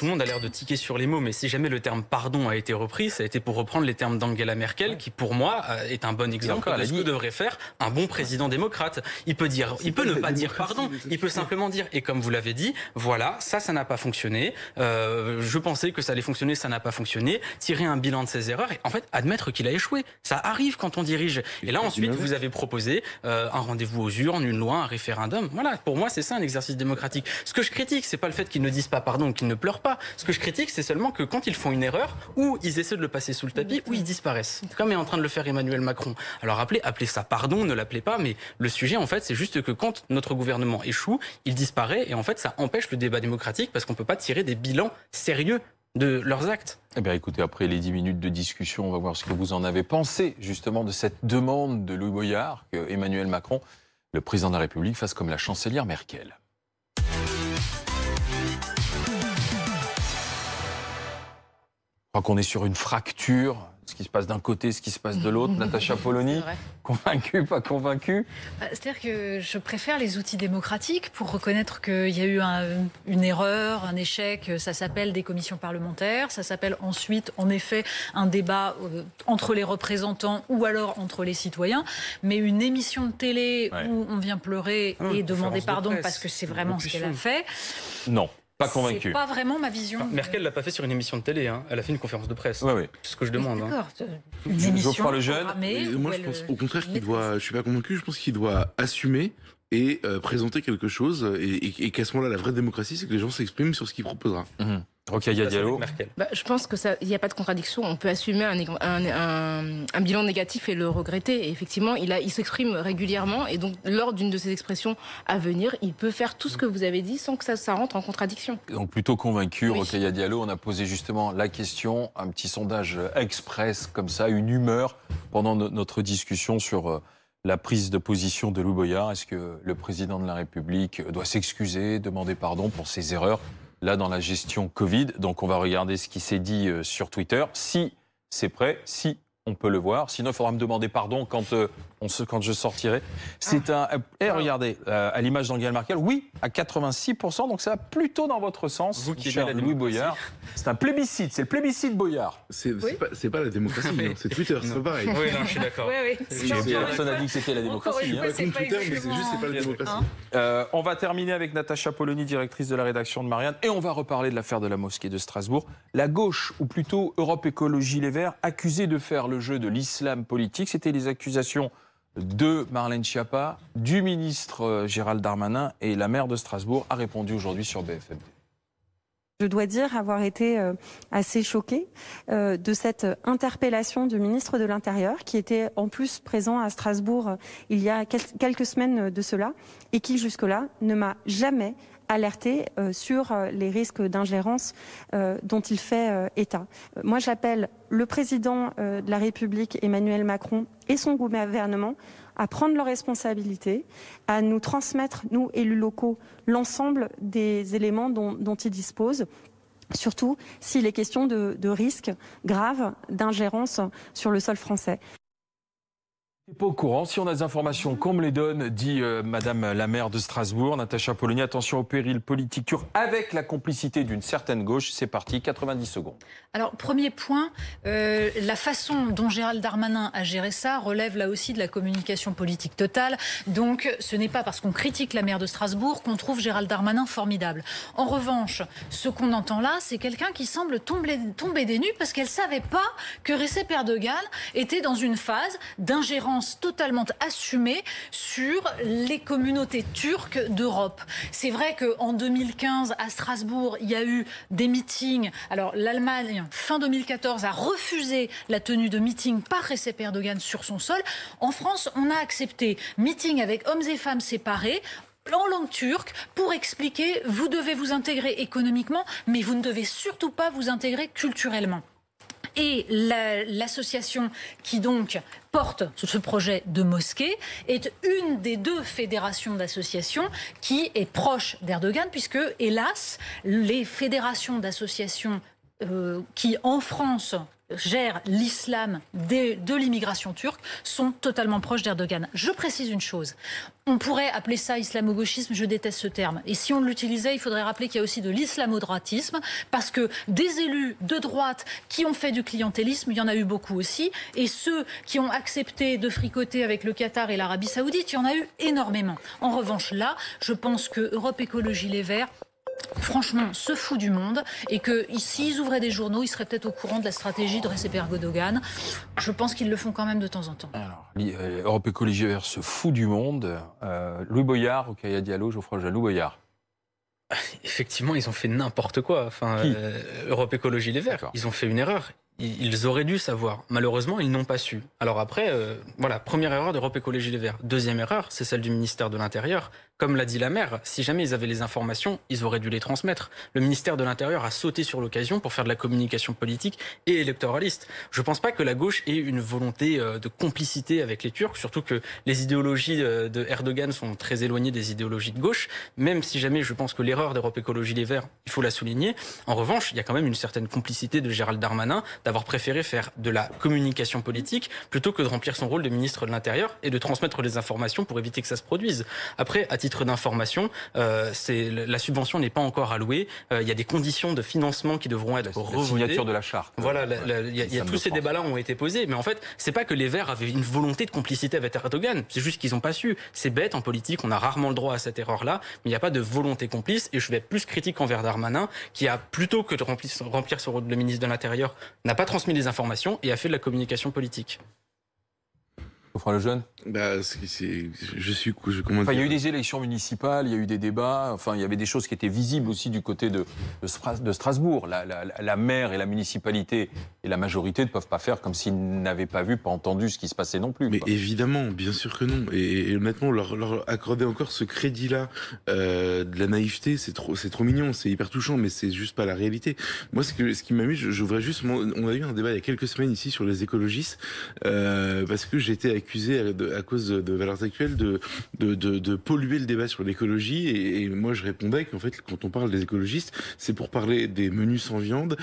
le monde a l'air de tiquer sur les mots, mais si jamais le terme pardon a été repris, ça a été pour reprendre les termes d'Angela Merkel, qui pour moi est un bon exemple encore, elle de a ce dit- que devrait faire un bon président démocrate. Il peut ne pas dire pardon, il peut simplement dire, et comme vous l'avez dit, voilà, ça n'a pas fonctionné, je pensais que ça allait fonctionner, ça n'a pas fonctionné, tirer un bilan de ses erreurs et en fait admettre qu'il a échoué. Ça arrive quand on dirige. Et là ensuite, vous avez proposé un rendez-vous aux urnes, une loi, un référendum. Voilà, pour moi, c'est ça un exercice démocratique. Ce que je critique, c'est pas le fait qu'ils ne disent pas pardon ou qu'ils ne pleurent pas. Ce que je critique, c'est seulement que quand ils font une erreur, ou ils essaient de le passer sous le tapis, ou ils disparaissent. Comme est en train de le faire Emmanuel Macron. Alors appelez ça pardon, ne l'appelez pas, mais le sujet, en fait, c'est juste que quand notre gouvernement échoue, il disparaît, et en fait, ça empêche le débat démocratique parce qu'on peut pas tirer des bilans sérieux de leurs actes. Eh bien, écoutez, après les 10 minutes de discussion, on va voir ce que vous en avez pensé, justement, de cette demande de Louis Boyard que Emmanuel Macron, le président de la République, fasse comme la chancelière Merkel. Je crois qu'on est sur une fracture, ce qui se passe d'un côté, ce qui se passe de l'autre. Natacha Polony, C'est vrai. convaincue, pas convaincue? C'est-à-dire que je préfère les outils démocratiques pour reconnaître qu'il y a eu une erreur, un échec. Ça s'appelle des commissions parlementaires. Ça s'appelle ensuite, en effet, un débat entre les représentants ou alors entre les citoyens. Mais une émission de télé où on vient pleurer et demander conférence de pardon presse, parce que c'est vraiment ce qu'elle a fait, Non, pas convaincue. c'est pas vraiment ma vision. Merkel l'a pas fait sur une émission de télé, hein. Elle a fait une conférence de presse. Oui, oui. C'est ce que je demande. Hein. D'accord. Une émission Geoffroy Lejeune. programmée Et où moi, je elle, pense au contraire qu'il maîtrise. doit. Je suis pas convaincu. Je pense qu'il doit assumer et présenter quelque chose, et qu'à ce moment-là, la vraie démocratie, c'est que les gens s'expriment sur ce qu'il proposera. Rokhaya Diallo. Merkel. Je pense que il n'y a pas de contradiction. On peut assumer un bilan négatif et le regretter. Et effectivement, il s'exprime régulièrement. Et donc, lors d'une de ses expressions à venir, il peut faire tout ce que vous avez dit sans que ça rentre en contradiction. Donc plutôt convaincu, Oui. Rokhaya Diallo. On a posé justement la question, un petit sondage express comme ça, une humeur pendant notre discussion sur la prise de position de Louis Boyard. Est-ce que le président de la République doit s'excuser, demander pardon pour ses erreurs là dans la gestion Covid? Donc on va regarder ce qui s'est dit sur Twitter. Si c'est prêt, si on peut le voir. Sinon, il faudra me demander pardon quand je sortirai. C'est regardez, à l'image d'Angela Merkel, oui, à 86%, donc ça va plutôt dans votre sens, Vous qui cher aimez la Louis démocratie. Boyard. C'est un plébiscite, c'est le plébiscite Boyard. C'est pas la démocratie, Mais- hein, c'est Twitter, c'est pas pareil. Oui, non, je suis d'accord. Personne n'a dit que c'était la démocratie. Je suis hein. pas contre Twitter, mais c'est juste c'est pas la démocratie. On va terminer avec Natacha Polony, directrice de la rédaction de Marianne, et on va reparler de l'affaire de la mosquée de Strasbourg. La gauche, ou plutôt Europe Écologie Les Verts, accusée de faire le jeu de l'islam politique. C'était les accusations de Marlène Schiappa, du ministre Gérald Darmanin, et la maire de Strasbourg a répondu aujourd'hui sur BFM. Je dois dire avoir été assez choquée de cette interpellation du ministre de l'Intérieur, qui était en plus présent à Strasbourg il y a quelques semaines de cela, et qui jusque-là ne m'a jamais alerté sur les risques d'ingérence dont il fait état. Moi, j'appelle le président de la République, Emmanuel Macron, et son gouvernement à prendre leurs responsabilités, à nous transmettre, nous, élus locaux, l'ensemble des éléments dont ils disposent, surtout s'il est question de risques graves d'ingérence sur le sol français. Pas au courant. Si on a des informations, qu'on me les donne, dit Madame la maire de Strasbourg, Natacha Polony. Attention au péril politique turc avec la complicité d'une certaine gauche. C'est parti, 90 secondes. Alors, premier point, la façon dont Gérald Darmanin a géré ça relève là aussi de la communication politique totale. Donc, ce n'est pas parce qu'on critique la maire de Strasbourg qu'on trouve Gérald Darmanin formidable. En revanche, ce qu'on entend là, c'est quelqu'un qui semble tomber des nues parce qu'elle ne savait pas que Recep Erdogan était dans une phase d'ingérence totalement assumée sur les communautés turques d'Europe. C'est vrai qu'en 2015, à Strasbourg, il y a eu des meetings. Alors, l'Allemagne, fin 2014, a refusé la tenue de meetings par Recep Erdogan sur son sol. En France, on a accepté meeting avec hommes et femmes séparés en langue turque pour expliquer vous devez vous intégrer économiquement, mais vous ne devez surtout pas vous intégrer culturellement. Et l'association qui donc porte ce projet de mosquée est une des deux fédérations d'associations qui est proche d'Erdogan, puisque, hélas, les fédérations d'associations qui, en France, gèrent l'islam de l'immigration turque sont totalement proches d'Erdogan. Je précise une chose. On pourrait appeler ça islamo-gauchisme, je déteste ce terme. Et si on l'utilisait, il faudrait rappeler qu'il y a aussi de l'islamo-droitisme, parce que des élus de droite qui ont fait du clientélisme, il y en a eu beaucoup aussi, et ceux qui ont accepté de fricoter avec le Qatar et l'Arabie Saoudite, il y en a eu énormément. En revanche, là, je pense que Europe Écologie Les Verts, franchement, se fout du monde, et que s'ils ouvraient des journaux, ils seraient peut-être au courant de la stratégie de Recep Erdogan. Je pense qu'ils le font quand même de temps en temps. Alors, Europe Écologie Les Verts se fout du monde. Louis Boyard, Rokhaya Diallo, Geoffroy Lejeune. Louis Boyard. Effectivement, ils ont fait n'importe quoi. Enfin, Europe Écologie Les Verts, ils ont fait une erreur. Ils auraient dû savoir. Malheureusement, ils n'ont pas su. Alors après, voilà, première erreur d'Europe Écologie Les Verts. Deuxième erreur, c'est celle du ministère de l'Intérieur. Comme l'a dit la maire, si jamais ils avaient les informations, ils auraient dû les transmettre. Le ministère de l'Intérieur a sauté sur l'occasion pour faire de la communication politique et électoraliste. Je ne pense pas que la gauche ait une volonté de complicité avec les Turcs, surtout que les idéologies de Erdogan sont très éloignées des idéologies de gauche, même si jamais je pense que l'erreur d'Europe Écologie Les Verts, il faut la souligner. En revanche, il y a quand même une certaine complicité de Gérald Darmanin d'avoir préféré faire de la communication politique plutôt que de remplir son rôle de ministre de l'Intérieur et de transmettre les informations pour éviter que ça se produise. Après, à titre d'information, la subvention n'est pas encore allouée. Il y a des conditions de financement qui devront être revotées. La signature de la charte. Voilà, tous ces débats-là ont été posés. Mais en fait, c'est pas que les Verts avaient une volonté de complicité avec Erdogan. C'est juste qu'ils n'ont pas su. C'est bête en politique. On a rarement le droit à cette erreur-là. Mais il n'y a pas de volonté complice. Et je vais être plus critique envers Darmanin, qui a, plutôt que de remplir son rôle de ministre de l'Intérieur, n'a pas transmis les informations et a fait de la communication politique. Geoffroy Lejeune. Il y a eu des élections municipales, il y a eu des débats, enfin il y avait des choses qui étaient visibles aussi du côté de Strasbourg. La maire et la municipalité et la majorité ne peuvent pas faire comme s'ils n'avaient pas vu, pas entendu ce qui se passait non plus. Mais évidemment, bien sûr que non. Et honnêtement, leur accorder encore ce crédit-là de la naïveté, c'est trop mignon, c'est hyper touchant, mais c'est juste pas la réalité. Moi, ce qui m'amuse, je voudrais juste... On a eu un débat il y a quelques semaines ici sur les écologistes, parce que j'ai été accusé à cause de Valeurs Actuelles de polluer le débat sur l'écologie, et moi je répondais qu'en fait quand on parle des écologistes, c'est pour parler des menus sans viande,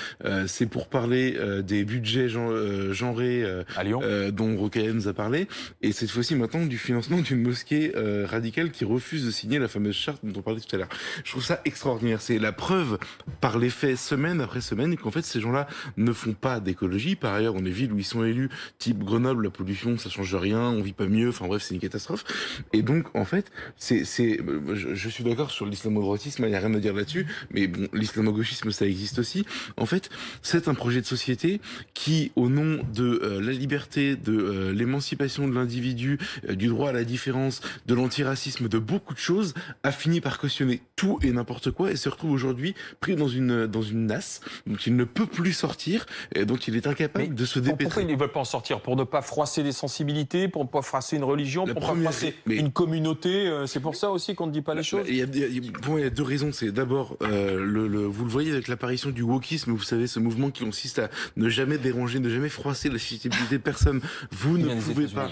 c'est pour parler des budgets genrés à Lyon, dont Rokhaya nous a parlé, et cette fois-ci maintenant du financement d'une mosquée radicale qui refuse de signer la fameuse charte dont on parlait tout à l'heure. Je trouve ça extraordinaire, c'est la preuve par les faits semaine après semaine qu'en fait ces gens-là ne font pas d'écologie. Par ailleurs, dans les villes où ils sont élus, type Grenoble, la pollution ça change rien, on vit pas mieux, enfin bref, c'est une catastrophe. Et donc, en fait, je suis d'accord sur l'islamo-droitisme, il n'y a rien à dire là-dessus, mais bon, l'islamo-gauchisme, ça existe aussi. En fait, c'est un projet de société qui, au nom de la liberté, de l'émancipation de l'individu, du droit à la différence, de l'antiracisme, de beaucoup de choses, a fini par cautionner tout et n'importe quoi et se retrouve aujourd'hui pris dans une nasse, dont il ne peut plus sortir, et dont il est incapable de se dépêtrer. Pourquoi ils ne veulent pas en sortir? Pour ne pas froisser des sensibilités, pour ne pas froisser une religion, pour ne pas froisser une communauté? C'est pour ça aussi qu'on ne dit pas les choses? Il y a deux raisons. C'est d'abord, vous le voyez avec l'apparition du wokisme, vous savez, ce mouvement qui consiste à ne jamais déranger, ne jamais froisser la susceptibilité de personne. Vous ne pouvez pas.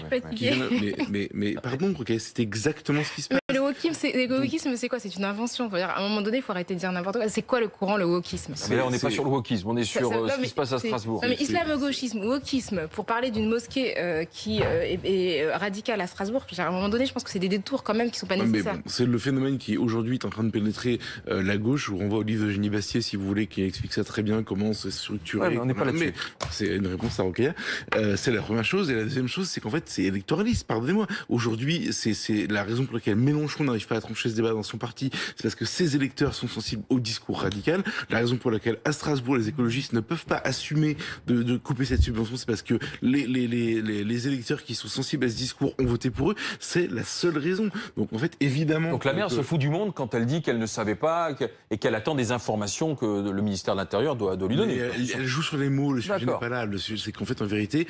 Mais pardon, c'est exactement ce qui se passe. Le wokisme, c'est quoi? C'est une invention. Faut dire, à un moment donné, il faut arrêter de dire n'importe quoi. C'est quoi le courant, le wokisme? Mais là, on n'est pas sur le wokisme, on est sur ce qui se passe à Strasbourg. Non, mais islamo-gauchisme, wokisme, pour parler d'une mosquée qui est radicale à Strasbourg, à un moment donné, je pense que c'est des détours quand même qui ne sont pas nécessaires. Mais bon, c'est le phénomène qui aujourd'hui est en train de pénétrer la gauche. Je vous renvoie au livre d'Eugénie Bastier, si vous voulez, qui explique ça très bien, comment c'est structuré. Ouais, on n'est pas là-dessus. C'est une réponse à Rokhaya. C'est la première chose. Et la deuxième chose, c'est qu'en fait, c'est électoraliste, pardonnez-moi. Aujourd'hui, c'est la raison pour laquelle Mélenchon n'arrive pas à trancher ce débat dans son parti. C'est parce que ses électeurs sont sensibles au discours radical. La raison pour laquelle, à Strasbourg, les écologistes ne peuvent pas assumer de couper cette subvention, c'est parce que les électeurs qui sont sensibles à ce discours ont voté pour eux. C'est la seule raison. Donc en fait, évidemment... Donc la maire se fout du monde quand elle dit qu'elle ne savait pas et qu'elle attend des informations que le ministère de l'Intérieur doit lui donner. Elle joue sur les mots, le sujet n'est pas là. C'est qu'en fait, en vérité,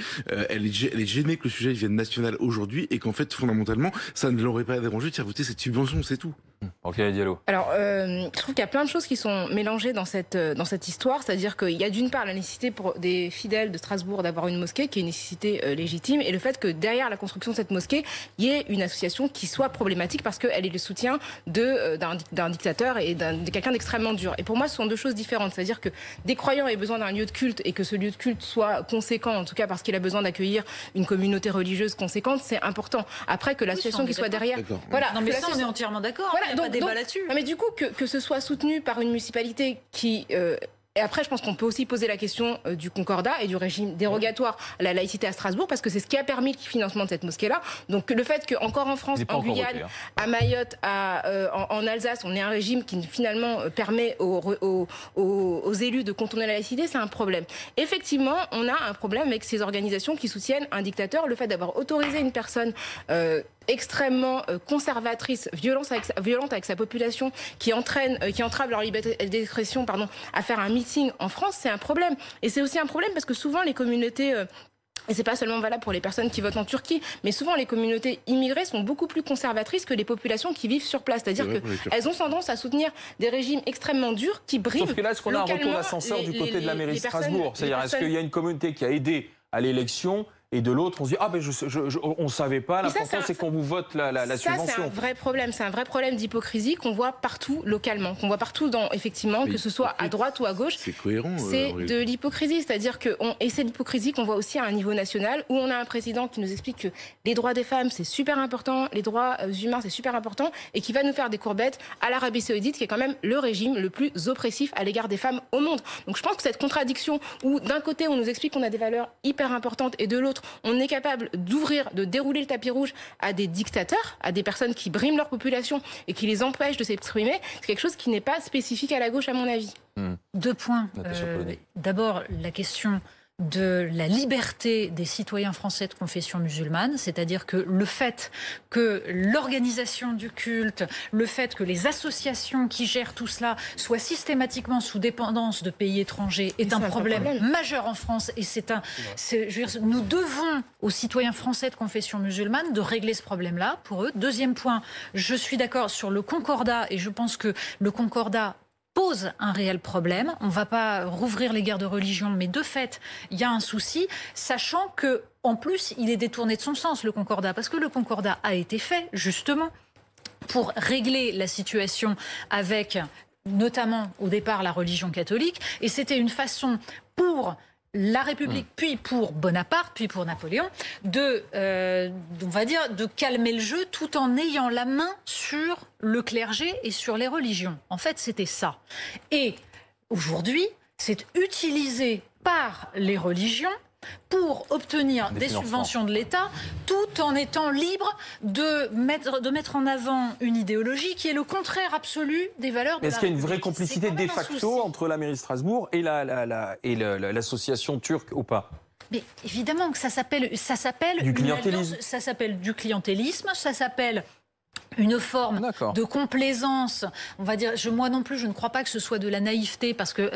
elle est gênée que le sujet devienne national aujourd'hui et qu'en fait, fondamentalement, ça ne l'aurait pas dérangé de faire voter cette subvention, c'est tout. Rokhaya Diallo. Alors, je trouve qu'il y a plein de choses qui sont mélangées dans cette histoire. C'est-à-dire qu'il y a d'une part la nécessité pour des fidèles de Strasbourg d'avoir une mosquée, qui est une nécessité légitime, et le fait que derrière la construction de cette mosquée, il y ait une association qui soit problématique parce qu'elle est le soutien d'un dictateur et de quelqu'un d'extrêmement dur. Et pour moi, ce sont deux choses différentes. C'est-à-dire que des croyants aient besoin d'un lieu de culte et que ce lieu de culte soit conséquent, en tout cas parce qu'il a besoin d'accueillir une communauté religieuse conséquente, c'est important. Après, que l'association qui soit derrière... Voilà, non, mais ça, on est entièrement d'accord. Voilà, il n'y a pas de débat là-dessus. Mais du coup, que ce soit soutenu par une municipalité qui... Et après, je pense qu'on peut aussi poser la question du concordat et du régime dérogatoire à la laïcité à Strasbourg, parce que c'est ce qui a permis le financement de cette mosquée-là. Donc le fait qu'encore en France, en Guyane, à Mayotte, en Alsace, on ait un régime qui finalement permet aux élus de contourner la laïcité, c'est un problème. Effectivement, on a un problème avec ces organisations qui soutiennent un dictateur. Le fait d'avoir autorisé une personne extrêmement conservatrice, violente avec sa population, qui entrave leur liberté d'expression, à faire un meeting en France, c'est un problème. Et c'est aussi un problème parce que souvent les communautés... Et c'est pas seulement valable pour les personnes qui votent en Turquie, mais souvent les communautés immigrées sont beaucoup plus conservatrices que les populations qui vivent sur place. C'est-à-dire qu'elles ont tendance à soutenir des régimes extrêmement durs qui brident. Sauf que là, est-ce qu'on a un retour d'ascenseur du côté de la mairie de Strasbourg? C'est-à-dire, est-ce qu'il y a une communauté qui a aidé à l'élection et de l'autre, on se dit on ne savait pas, l'important c'est qu'on vous vote la subvention. C'est un vrai problème, c'est un vrai problème d'hypocrisie qu'on voit partout localement, qu'on voit partout effectivement, que ce soit à droite ou à gauche. C'est cohérent. C'est de l'hypocrisie, c'est-à-dire et c'est l'hypocrisie qu'on voit aussi à un niveau national, où on a un président qui nous explique que les droits des femmes c'est super important, les droits humains c'est super important, et qui va nous faire des courbettes à l'Arabie Saoudite, qui est quand même le régime le plus oppressif à l'égard des femmes au monde. Donc je pense que cette contradiction, où d'un côté on nous explique qu'on a des valeurs hyper importantes, et de l'autre on est capable de dérouler le tapis rouge à des dictateurs, à des personnes qui briment leur population et qui les empêchent de s'exprimer, c'est quelque chose qui n'est pas spécifique à la gauche, à mon avis. 2 points. D'abord, la question de la liberté des citoyens français de confession musulmane, c'est-à-dire que le fait que l'organisation du culte, le fait que les associations qui gèrent tout cela soient systématiquement sous dépendance de pays étrangers est un problème majeur en France, et nous devons aux citoyens français de confession musulmane de régler ce problème-là pour eux. Deuxième point, je suis d'accord sur le concordat, et je pense que le concordat pose un réel problème. On ne va pas rouvrir les guerres de religion, mais de fait, il y a un souci, sachant que, en plus, il est détourné de son sens, le concordat, parce que le concordat a été fait, justement, pour régler la situation avec, notamment, au départ, la religion catholique, et c'était une façon pour la République, puis pour Bonaparte, puis pour Napoléon, on va dire, de calmer le jeu tout en ayant la main sur le clergé et sur les religions. En fait, c'était ça. Et aujourd'hui, c'est utilisé par les religions pour obtenir des subventions de l'État, tout en étant libre de mettre en avant une idéologie qui est le contraire absolu des valeurs de la République. Est-ce qu'il y a une vraie complicité de facto entre la mairie de Strasbourg et l'association turque ou pas? Mais évidemment que ça s'appelle du clientélisme. Ça s'appelle du clientélisme, ça s'appelle une forme de complaisance, on va dire. Moi non plus, je ne crois pas que ce soit de la naïveté, parce que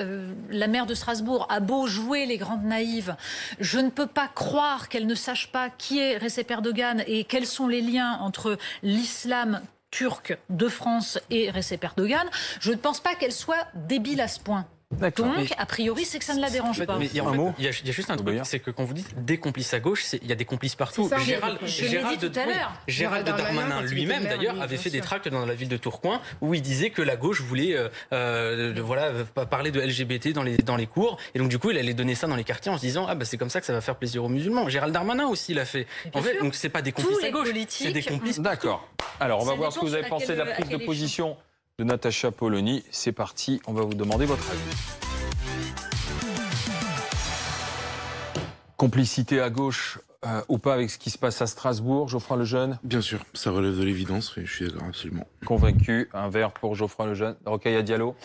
la maire de Strasbourg a beau jouer les grandes naïves, je ne peux pas croire qu'elle ne sache pas qui est Recep Erdogan et quels sont les liens entre l'islam turc de France et Recep Erdogan. Je ne pense pas qu'elle soit débile à ce point. Donc, a priori, c'est que ça ne la dérange pas. Mais il y a juste un truc, c'est que quand vous dites des complices à gauche, il y a des complices partout. Gérald Darmanin lui-même, d'ailleurs, avait fait des tracts dans la ville de Tourcoing où il disait que la gauche voulait parler de LGBT dans les cours. Et donc, du coup, il allait donner ça dans les quartiers en se disant c'est comme ça que ça va faire plaisir aux musulmans. Gérald Darmanin aussi l'a fait. En fait, donc, c'est pas des complices à gauche, c'est des complices. D'accord. Alors, on va voir ce que vous avez pensé de la prise de position de Natacha Polony. C'est parti, on va vous demander votre avis. Complicité à gauche ou pas avec ce qui se passe à Strasbourg, Geoffroy Lejeune? Bien sûr, ça relève de l'évidence, je suis d'accord, absolument. Convaincu, un vert pour Geoffroy Lejeune. Rokhaya Diallo?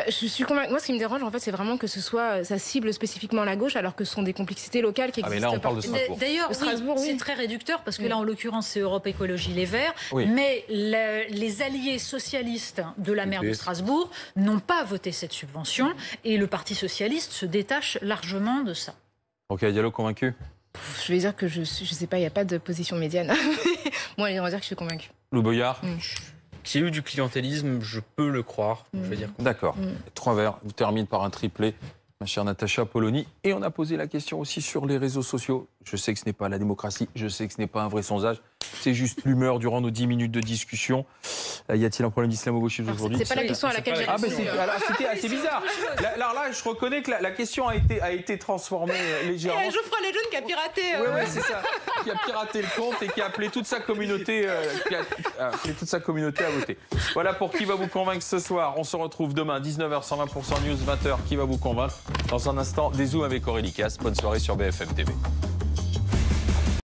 Je suis convaincue. Moi, ce qui me dérange, en fait, c'est vraiment que ça cible spécifiquement la gauche, alors que ce sont des complicités locales qui existent. Mais là, on parle de Strasbourg. D'ailleurs, c'est très réducteur, parce que là, en l'occurrence, c'est Europe Écologie Les Verts. Mais les alliés socialistes de la maire de Strasbourg n'ont pas voté cette subvention, et le Parti socialiste se détache largement de ça. Rokhaya Diallo, convaincu? Je vais dire que je sais pas, il n'y a pas de position médiane. Moi, on va dire que je suis convaincue. Lou Boyard? Qu'il y ait eu du clientélisme, je peux le croire. Je veux dire. D'accord. 3 verres, vous terminez par un triplé, ma chère Natacha Polony. Et on a posé la question aussi sur les réseaux sociaux. Je sais que ce n'est pas la démocratie, je sais que ce n'est pas un vrai sondage. C'est juste l'humeur durant nos 10 minutes de discussion. Y a-t-il un problème d'islamo-gauchisme aujourd'hui? C'est pas la question à laquelle j'ai répondu. C'était assez bizarre. Alors là, je reconnais que la question a été transformée légèrement. Geoffroy Lejeune qui a piraté. Oui, c'est ça. Qui a piraté le compte et qui a appelé toute sa communauté, à voter. Voilà pour Qui va vous convaincre ce soir. On se retrouve demain, 19h, 120% News, 20h. Qui va vous convaincre? Dans un instant, des zooms avec Aurélie Casse. Bonne soirée sur BFM TV.